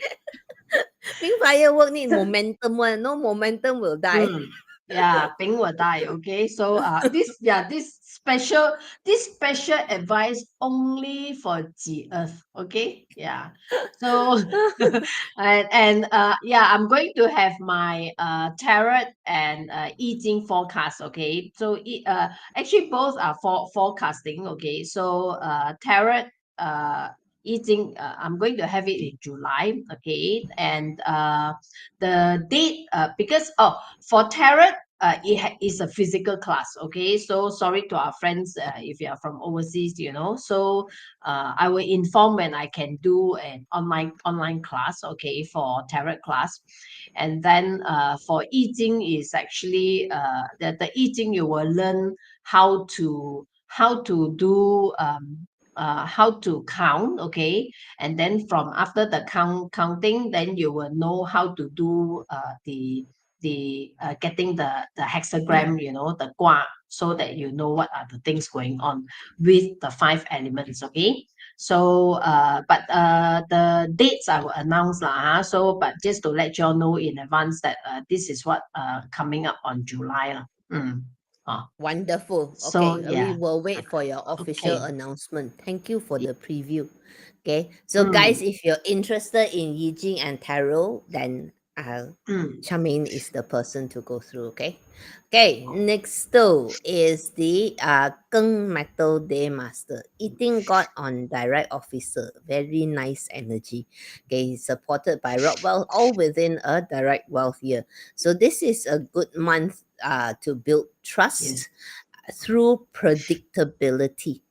pink firework need momentum. One, no momentum will die. Mm, yeah, Ping will die. Okay, so this special advice only for the earth. Okay, yeah. So and I'm going to have my tarot and eating forecast. Okay, so actually both are for forecasting. Okay, so tarot eating I'm going to have it in July. Okay, and the date because for tarot, is a physical class. Okay, so sorry to our friends if you are from overseas, So I will inform when I can do an online class. Okay, for tarot class, and then for eating is actually the eating you will learn how to do how to count. Okay, and then from after the counting, then you will know how to do the getting the hexagram, the gua, so that you know what are the things going on with the 5 elements. Okay, so but the dates I will announce lah, so but just to let you all know in advance that this is what coming up on July lah. Wonderful. So Okay, we yeah, will wait for your official okay. announcement. Thank you for the preview. Okay, so Mm, guys, if you're interested in Yijing and Tarot, then mm. Charmaine is the person to go through. Okay, okay. Next though is the Geng Metal Day Master, Eating God on Direct Officer. Very nice energy. Okay, supported by Rockwell, all within a direct wealth year. So this is a good month to build Yes. trust through predictability.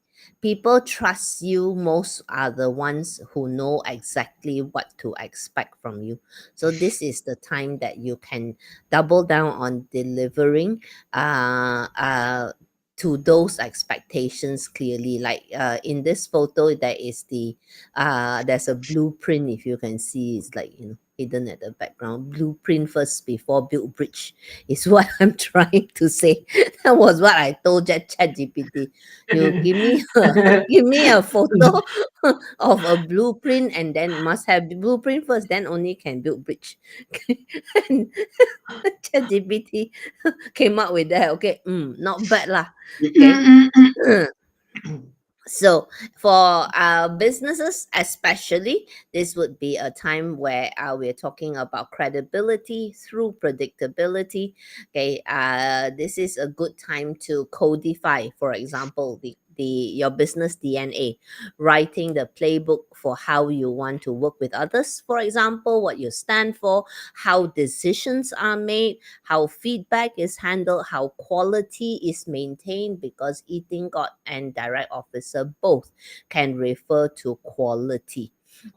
People trust you most are the ones who know exactly what to expect from you. So this is the time that you can double down on delivering to those expectations clearly. Like in this photo, there's a blueprint. If you can see, it's like hidden at the background. Blueprint first before build bridge is what I'm trying to say. That was what I told ChatGPT. You give me a photo of a blueprint, and then must have the blueprint first, then only can build bridge. And ChatGPT came up with that. Okay, not bad lah. Okay. So for our businesses especially, this would be a time where we're talking about credibility through predictability. Okay, this is a good time to codify, for example, the your business DNA, writing the playbook for how you want to work with others, for example, what you stand for, how decisions are made, how feedback is handled, how quality is maintained, because eating God and direct officer both can refer to quality.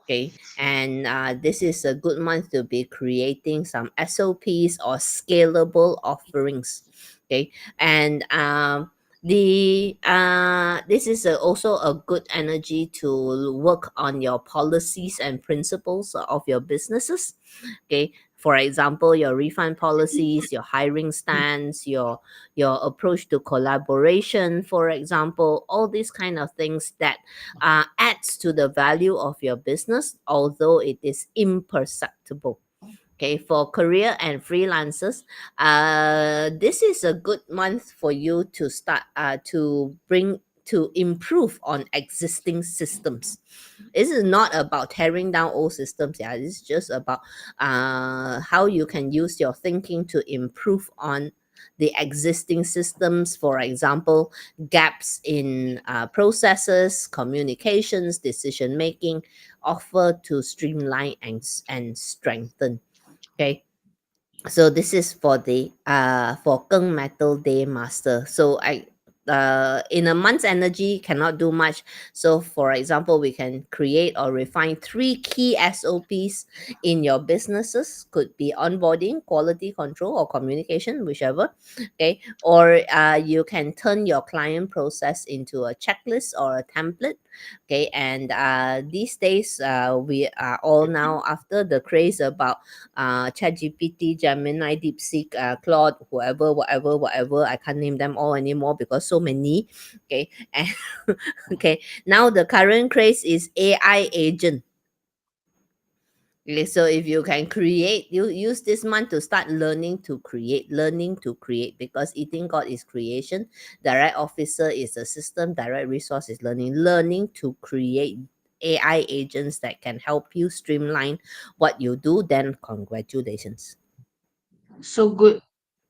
Okay, and this is a good month to be creating some SOPs or scalable offerings. Okay, and the this is also a good energy to work on your policies and principles of your businesses. Okay, for example, your refund policies, your hiring stance, your approach to collaboration, for example, all these kind of things that adds to the value of your business, although it is imperceptible. Okay, for career and freelancers, this is a good month for you to start to improve on existing systems. This is not about tearing down old systems. Yeah, it's just about how you can use your thinking to improve on the existing systems, for example, gaps in processes, communications, decision making, offer to streamline and strengthen. Okay, so this is for the for Geng Metal Day Master. So I in a month's energy cannot do much. So for example, we can create or refine 3 key SOPs in your businesses. Could be onboarding, quality control, or communication, whichever. Okay, or you can turn your client process into a checklist or a template. Okay, and these days we are all now after the craze about ChatGPT, Gemini, DeepSeek, Claude, whoever, whatever. I can't name them all anymore because so many. Okay, and okay. Now the current craze is AI agent. Okay, so if you can create, you use this month to start learning to create, because eating God is creation, direct officer is a system, direct resource is learning to create AI agents that can help you streamline what you do. Then congratulations. So good.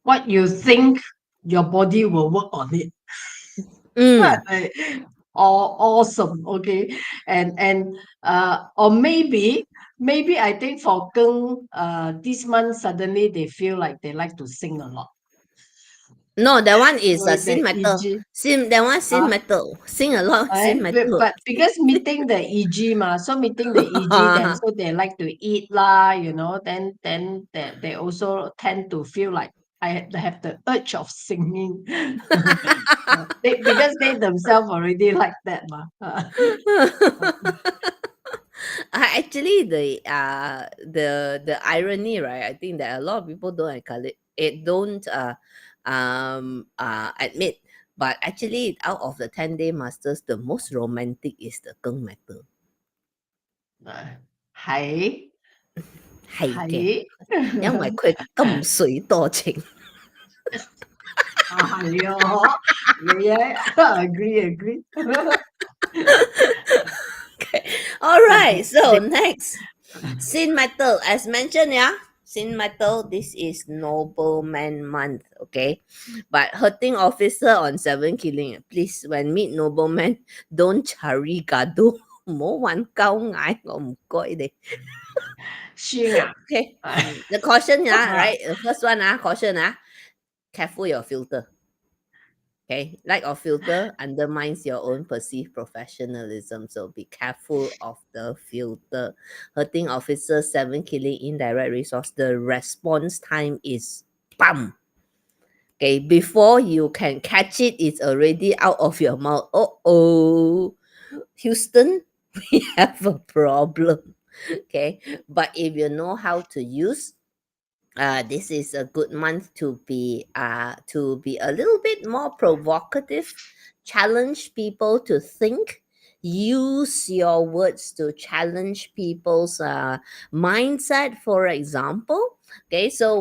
What you think, your body will work on it. Mm. Like, awesome. Okay. And or maybe I think for Geng, this month suddenly they feel like they like to sing a lot. No, that one is a With the sin metal. EG. That one sin Huh? metal. Sing a lot, sin Right? metal. But because meeting the EG ma, so meeting the EG, then so they like to eat lah, then they also tend to feel like they have the urge of singing. Because they themselves already like that ma. Actually, the irony, right? I think that a lot of people don't don't admit, but actually, out of the 10-day masters, the most romantic is the Geng metal. 係係嘅，係因為佢咁水多情。係啊，yeah, agree. Okay. All But right. So next, Sin Metal, as mentioned, yeah. Sin Metal, this is Nobleman Month, okay? But hurting officer on 7 killing. Please, when meet Nobleman, don't chari gado. 唔好玩鳩嗌，我唔該你。算啊，Okay. The caution, yeah, 啊 right? The first one, caution, careful your filter. Okay, lack of filter undermines your own perceived professionalism. So be careful of the filter. Hurting officer, 7 killing indirect resource. The response time is bam. Okay, before you can catch it, it's already out of your mouth. Oh, Houston, we have a problem. Okay, but if you know how to use, this is a good month to be a little bit more provocative, challenge people to think, use your words to challenge people's mindset, for example. Okay, so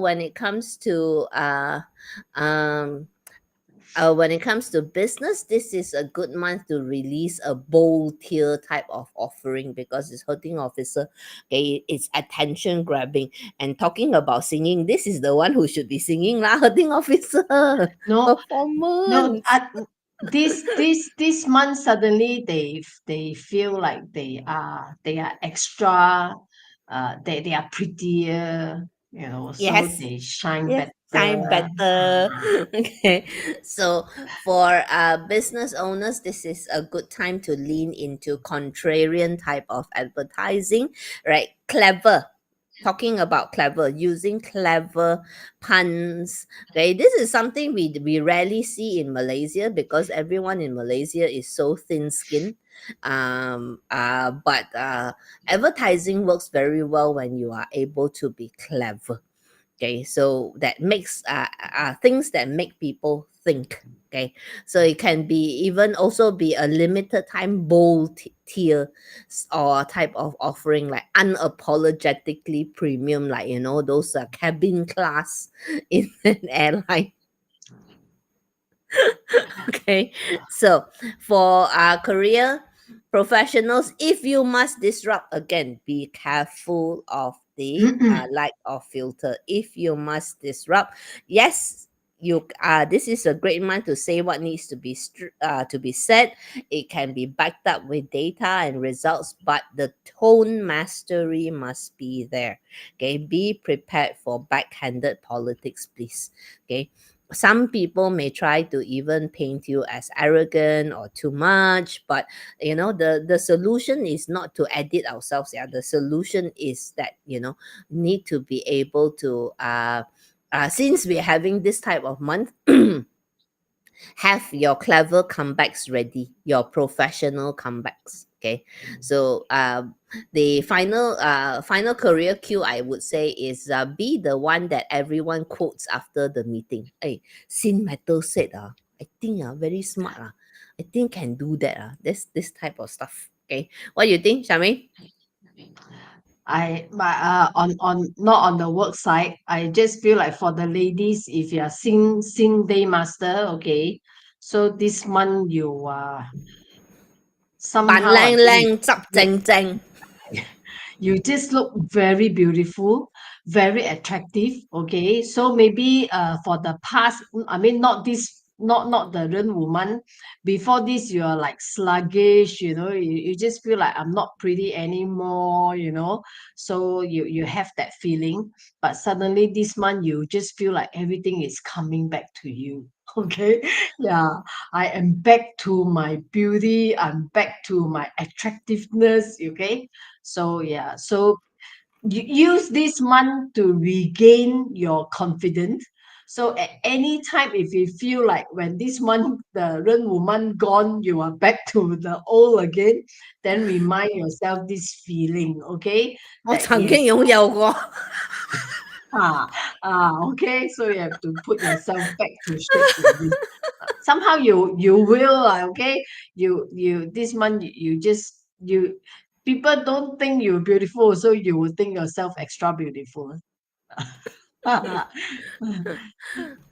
um when it comes to business, this is a good month to release a bold tier type of offering, because it's hurting officer. Okay, it's attention grabbing. And talking about singing, this is the one who should be singing lah, hurting officer. no, no. Performance. This month suddenly they feel like they are extra. They are prettier. So Yes. they shine Yes, time better. better. Okay. So for business owners, this is a good time to lean into contrarian type of advertising, right? Clever. Talking about clever, using clever puns. Okay, this is something we rarely see in Malaysia, because everyone in Malaysia is so thin-skinned. But advertising works very well when you are able to be clever. Okay, so that makes things that make people think. Okay, so it can be even also be a limited time bold tier or type of offering, like unapologetically premium, like those cabin class in an airline. Okay, so for career professionals, if you must disrupt, again, be careful of the lack of filter. If you must disrupt, yes, this is a great month to say what needs to be said. It can be backed up with data and results, but the tone mastery must be there. Okay, be prepared for backhanded politics, please. Okay, some people may try to even paint you as arrogant or too much, but the solution is not to edit ourselves. Yeah, the solution is that need to be able to since we're having this type of month, have your clever comebacks ready, your professional comebacks. Okay, so the final career cue I would say is be the one that everyone quotes after the meeting. Hey, Sin Metal said, I think very smart. I think can do that. This type of stuff. Okay, what do you think, Shami? On not on the work side, I just feel like for the ladies, if you are sing day master, okay, so this month you Ban somehow I lang think lang, zap look zeng zeng. you just look very beautiful, very attractive. Okay, so maybe for the past, I mean, not this, not the Ren woman. Before this, you are like sluggish. You just feel like I'm not pretty anymore. So you have that feeling, but suddenly this month you just feel like everything is coming back to you. Okay, yeah, I am back to my beauty. I'm back to my attractiveness. Okay, so yeah, so you use this month to regain your confidence. So at any time, if you feel like when this month the Ren woman gone, you are back to the old again, then remind yourself this feeling, okay? 我 That 曾經 is 擁有過。ah okay. So you have to put yourself back to shape like this. Somehow you will okay. You this month you just you people don't think you're beautiful, so you will think yourself extra beautiful.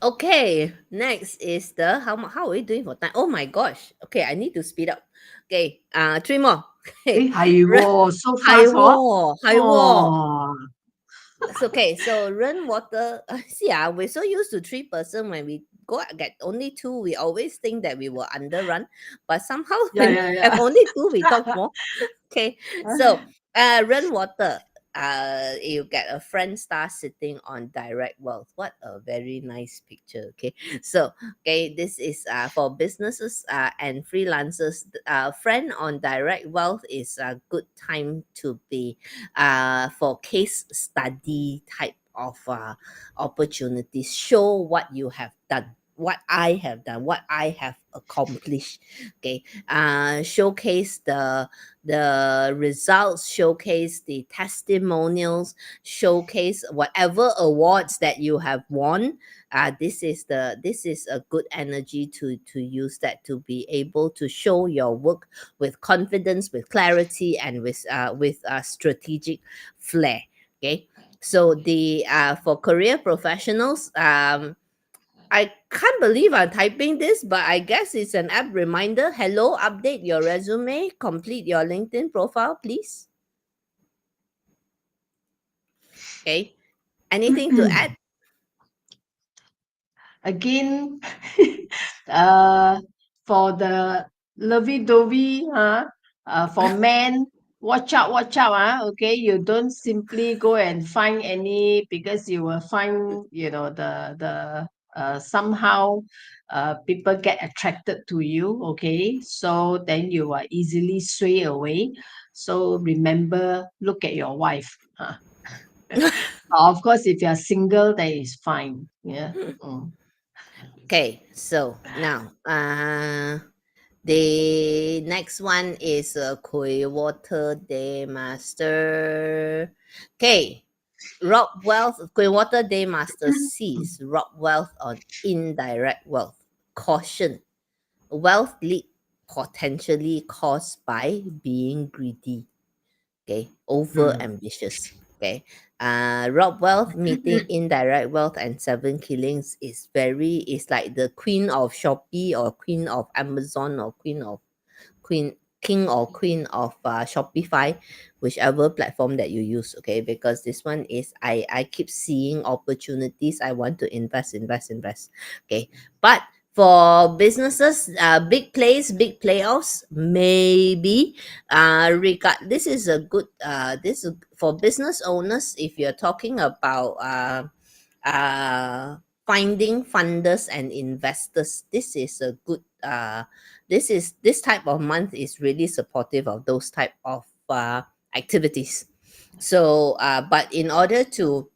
Okay, next is the how are we doing for time? Oh my gosh. Okay, I need to speed up. Okay, three more. Okay, 係喎，so fast 嗬。海沃。哦，It's okay. So rainwater. See, we're so used to three person. When we go get only two, we always think that we will underrun. But somehow yeah, when we yeah, have yeah. only two, we talk more. Okay, so rainwater. You get a friend star sitting on direct wealth. What a very nice picture. Okay, so okay, this is for businesses and freelancers. Friend on direct wealth is a good time to be for case study type of opportunities. Show what you have done, what I have done, what I have accomplished. Okay, showcase the results, showcase the testimonials, showcase whatever awards that you have won. This is a good energy to use that to be able to show your work with confidence, with clarity, and with strategic flair. Okay, so the for career professionals, I can't believe I'm typing this, but I guess it's an app reminder. Hello, update your resume, complete your LinkedIn profile, please. Okay, anything to add? Again, uh, for the lovey-dovey, for men, watch out, okay? You don't simply go and find any because you will find, somehow people get attracted to you, okay? So then you are easily sway away. So remember, look at your wife. Of course, if you are single, that is fine. Yeah. Mm. Okay, so now the next one is Water Day Master. Okay, rob wealth. Water Day Master sees rob wealth on indirect wealth. Caution: wealth leak potentially caused by being greedy. Okay, over Hmm. ambitious. Okay, rob wealth meeting indirect wealth and seven killings is like the queen of Shopee or queen of Amazon or queen king or queen of Shopify, whichever platform that you use, okay? Because this one is I keep seeing opportunities. I want to invest, okay? But for businesses, big plays, big playoffs, maybe. This is a good. This is for business owners. If you're talking about uh, finding funders and investors, this is a good this type of month is really supportive of those type of activities. So but in order to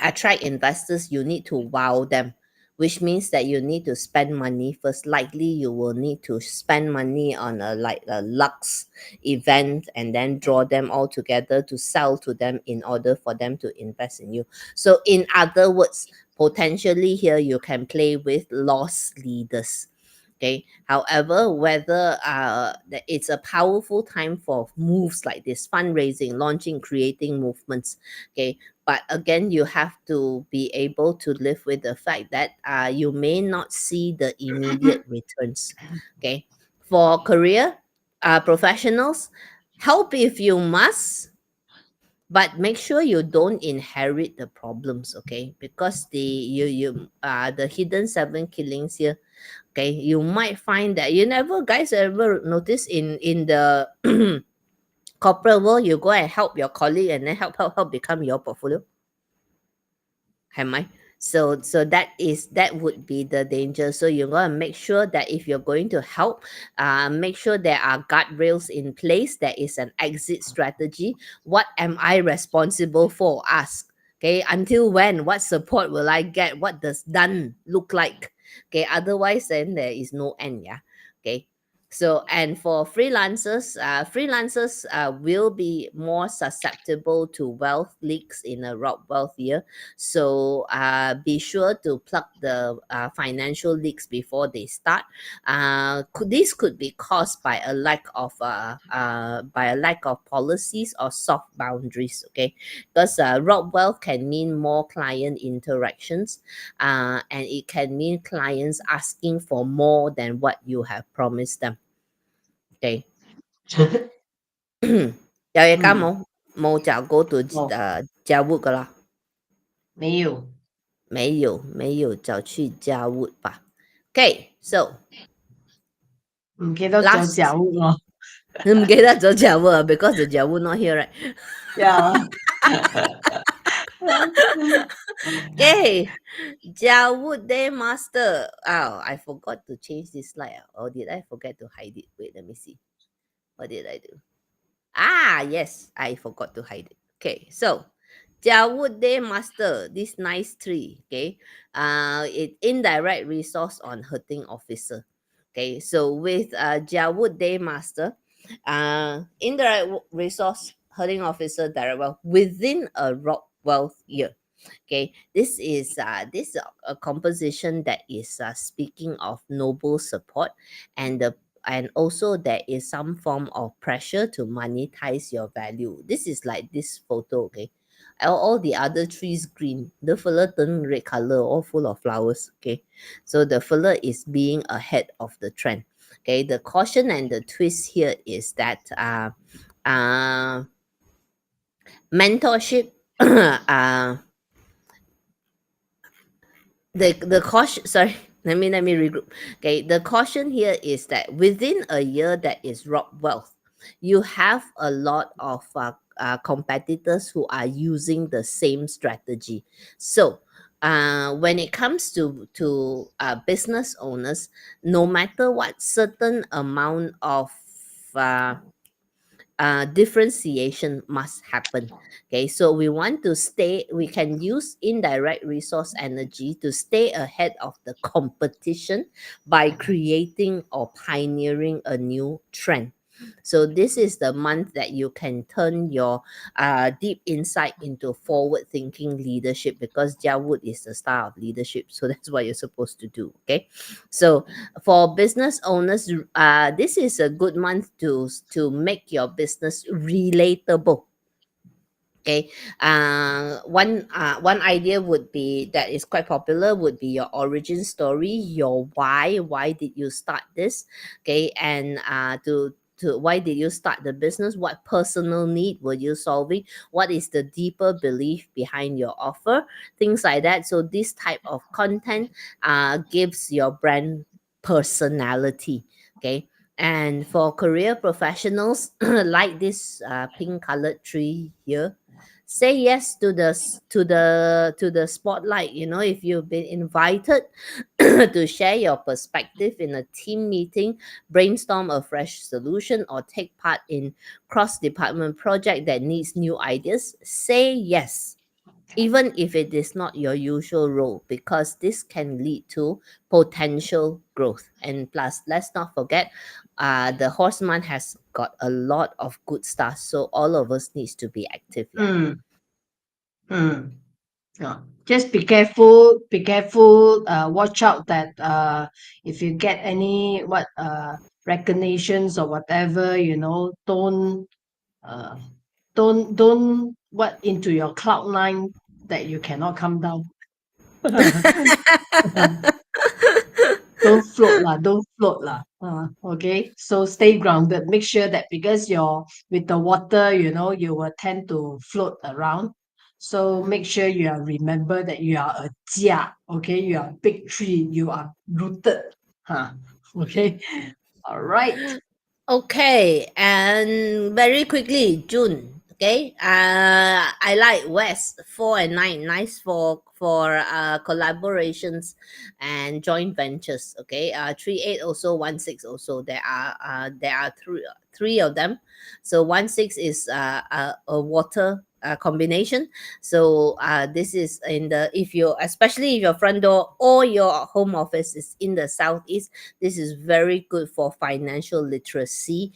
attract investors, you need to wow them, which means that you need to spend money first. Likely you will need to spend money on a lux event and then draw them all together to sell to them in order for them to invest in you. So in other words, potentially here you can play with loss leaders. Okay. However, whether it's a powerful time for moves like this, fundraising, launching, creating movements. Okay. But again, you have to be able to live with the fact that you may not see the immediate returns. Okay. For career professionals, help if you must, but make sure you don't inherit the problems, okay? Because the hidden seven killings here, okay, you might find that you never guys ever notice in the corporate world, you go and help your colleague and then help become your portfolio. Am I? So that would be the danger. So you're gonna make sure that if you're going to help, make sure there are guardrails in place. There is an exit strategy. What am I responsible for? Ask. Okay, until when? What support will I get? What does done look like? Okay, otherwise then there is no end. Yeah. Okay. So, and for freelancers will be more susceptible to wealth leaks in a rob wealth year. So be sure to plug the financial leaks before they start. This could be caused by a lack of policies or soft boundaries. Okay, because rob wealth can mean more client interactions, and it can mean clients asking for more than what you have promised them. Okay. 有嘢加冇？冇就 go to 哦，家屋噶啦。没有，没有就去家务吧。Okay, so 唔記得咗 last 酒咯，唔記得咗家務啊 because the 家務 not here, right? 呀，Okay, Jawud Day Master. Oh, I forgot to change this slide. Or did I forget to hide it? Wait, let me see. What did I do? Ah, yes, I forgot to hide it. Okay, so Jawud Day Master, this nice tree. Okay, it indirect resource on hurting officer. Okay, so with Jawud Day Master, indirect resource hurting officer direct wealth within a rock wealth year. Okay, this is a composition that is speaking of noble support, and also there is some form of pressure to monetize your value. This is like this photo, okay. All the other trees green, the fella turn red color, all full of flowers. Okay, so the fella is being ahead of the trend. Okay, the caution and the twist here is that uh mentorship the caution, sorry, let me regroup. Okay, the caution here is that within a year that is rock wealth, you have a lot of competitors who are using the same strategy. So when it comes to business owners, no matter what, certain amount of uh, differentiation must happen. Okay, so we can use indirect resource energy to stay ahead of the competition by creating or pioneering a new trend. So this is the month that you can turn your deep insight into forward thinking leadership, because Jia is the star of leadership. So that's what you're supposed to do. Okay, so for business owners, this is a good month to make your business relatable. Okay, one idea would be that is quite popular would be your origin story, your why did you start this. Okay, and why did you start the business? What personal need were you solving? What is the deeper belief behind your offer? Things like that. So this type of content gives your brand personality. Okay. And for career professionals, like this pink colored tree here, say yes to the spotlight. If you've been invited to share your perspective in a team meeting, brainstorm a fresh solution, or take part in cross-department project that needs new ideas, say yes, even if it is not your usual role, because this can lead to potential growth. And plus, let's not forget, the horseman has got a lot of good stuff, so all of us needs to be active. Yeah. Yeah. Just be careful, watch out that if you get any recognitions or whatever, uh don't what into your cloud nine that you cannot come down. Don't float lah. Okay, so stay grounded. Make sure that because you're with the water, you will tend to float around. So make sure you remember that you are a jia. Okay, you are a big tree. You are rooted. Okay, all right. Okay, and very quickly, June. Okay, I like West 4 and 9. Nice for collaborations and joint ventures. Okay, 3 8 also 1 6 also. There are three of them. So 1 6 is a water combination. So this is in the if you especially if your front door or your home office is in the southeast, this is very good for financial literacy,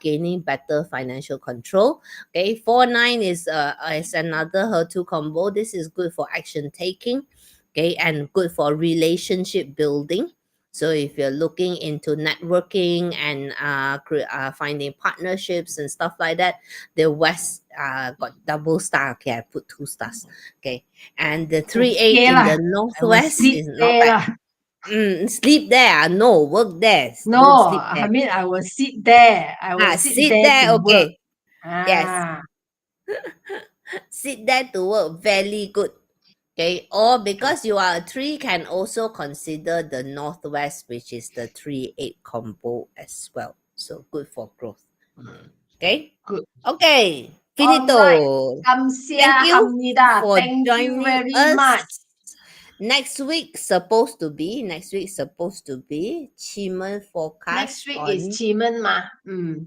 gaining better financial control. Okay, 4 9 is another her two combo. This is good for action taking, okay, and good for relationship building. So if you're looking into networking and finding partnerships and stuff like that, the West got double star. Okay, I put 2 stars. Okay, and the 3 8 Okay in lah. the I will Northwest sit is not there bad. lah. Sleep there. No, work there. Don't No, sleep I there. mean I will sit there. I will sit Sit there there. to work. Okay. Yes. Sit there to work. Very good. Okay. Or because you are a 3, can also consider the Northwest, which is the 3 8 combo as well. So good for growth. Okay. Good. Okay. All right. Finito. Thank you 감사합니다. for Thank you joining very us. much. Next week supposed to be Chimen forecast Next week is Chimen ma.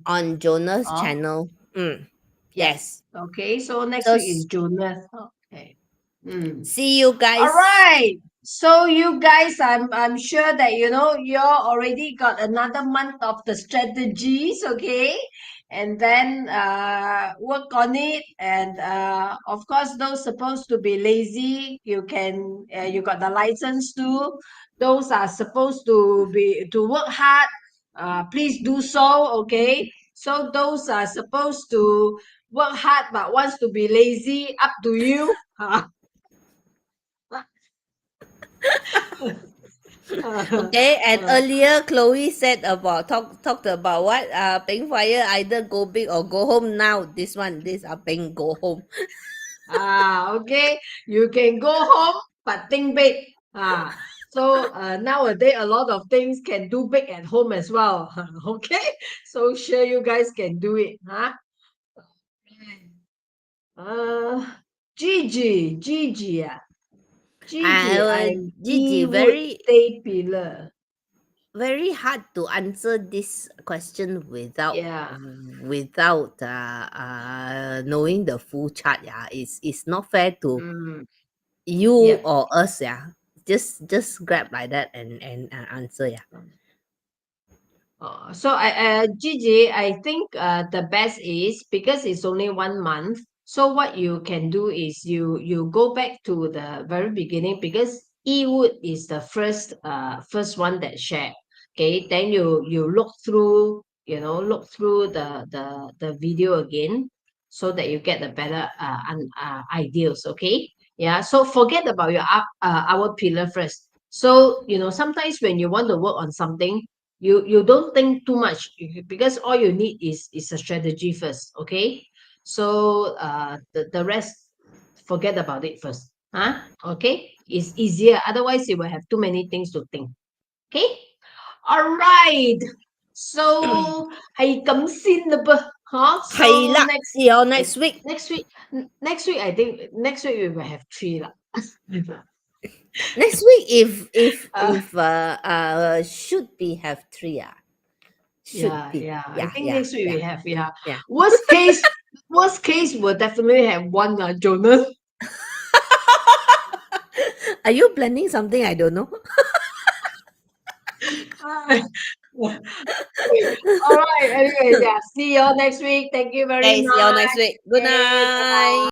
on Jonas Oh, channel. Yes. Okay, so next So week is Jonas. Okay. see you guys. All right. So you guys, I'm sure that you already got another month of the strategies, okay? And then work on it. And of course, those supposed to be lazy, you got the license too. Those are supposed to work hard. Please do so, okay? So those are supposed to work hard but wants to be lazy, up to you. Okay, and earlier Chloe said about talked about what Peng Fire either go big or go home. Now this Peng go home. Okay, you can go home but think big. So nowadays a lot of things can do big at home as well. Okay, so sure you guys can do it. Gigi, Gigi, Gigi, I'm Gigi, Ewood Day Pillar. very hard to answer this question without Yeah. knowing the full chart. Yeah, it's not fair to Mm, you yep. or us. Yeah, just grab like that and answer. Yeah. So Gigi, I think the best is because it's only 1 month. So what you can do is you go back to the very beginning because Ewood is the first one that shared. Okay, then you look through the video again so that you get the better ideas. Okay, yeah. So forget about your our pillar first. So sometimes when you want to work on something, You don't think too much because all you need is a strategy first, okay? So the rest, forget about it first. Huh? Okay? It's easier. Otherwise, you will have too many things to think. Okay? All right. So, hay cầm xin了不? Huh? So 係啦，see you next week. next week, I think next week we will have 3 lah. Next week, if Uh, should be have 3 should be I think next week yeah we have, yeah. yeah. Worst case, we'll definitely have 1, Jonas. Are you planning something I don't know? All right. Anyway, yeah. See you all next week. Thank you very Okay, see you much. next week. Good Okay, bye bye. night.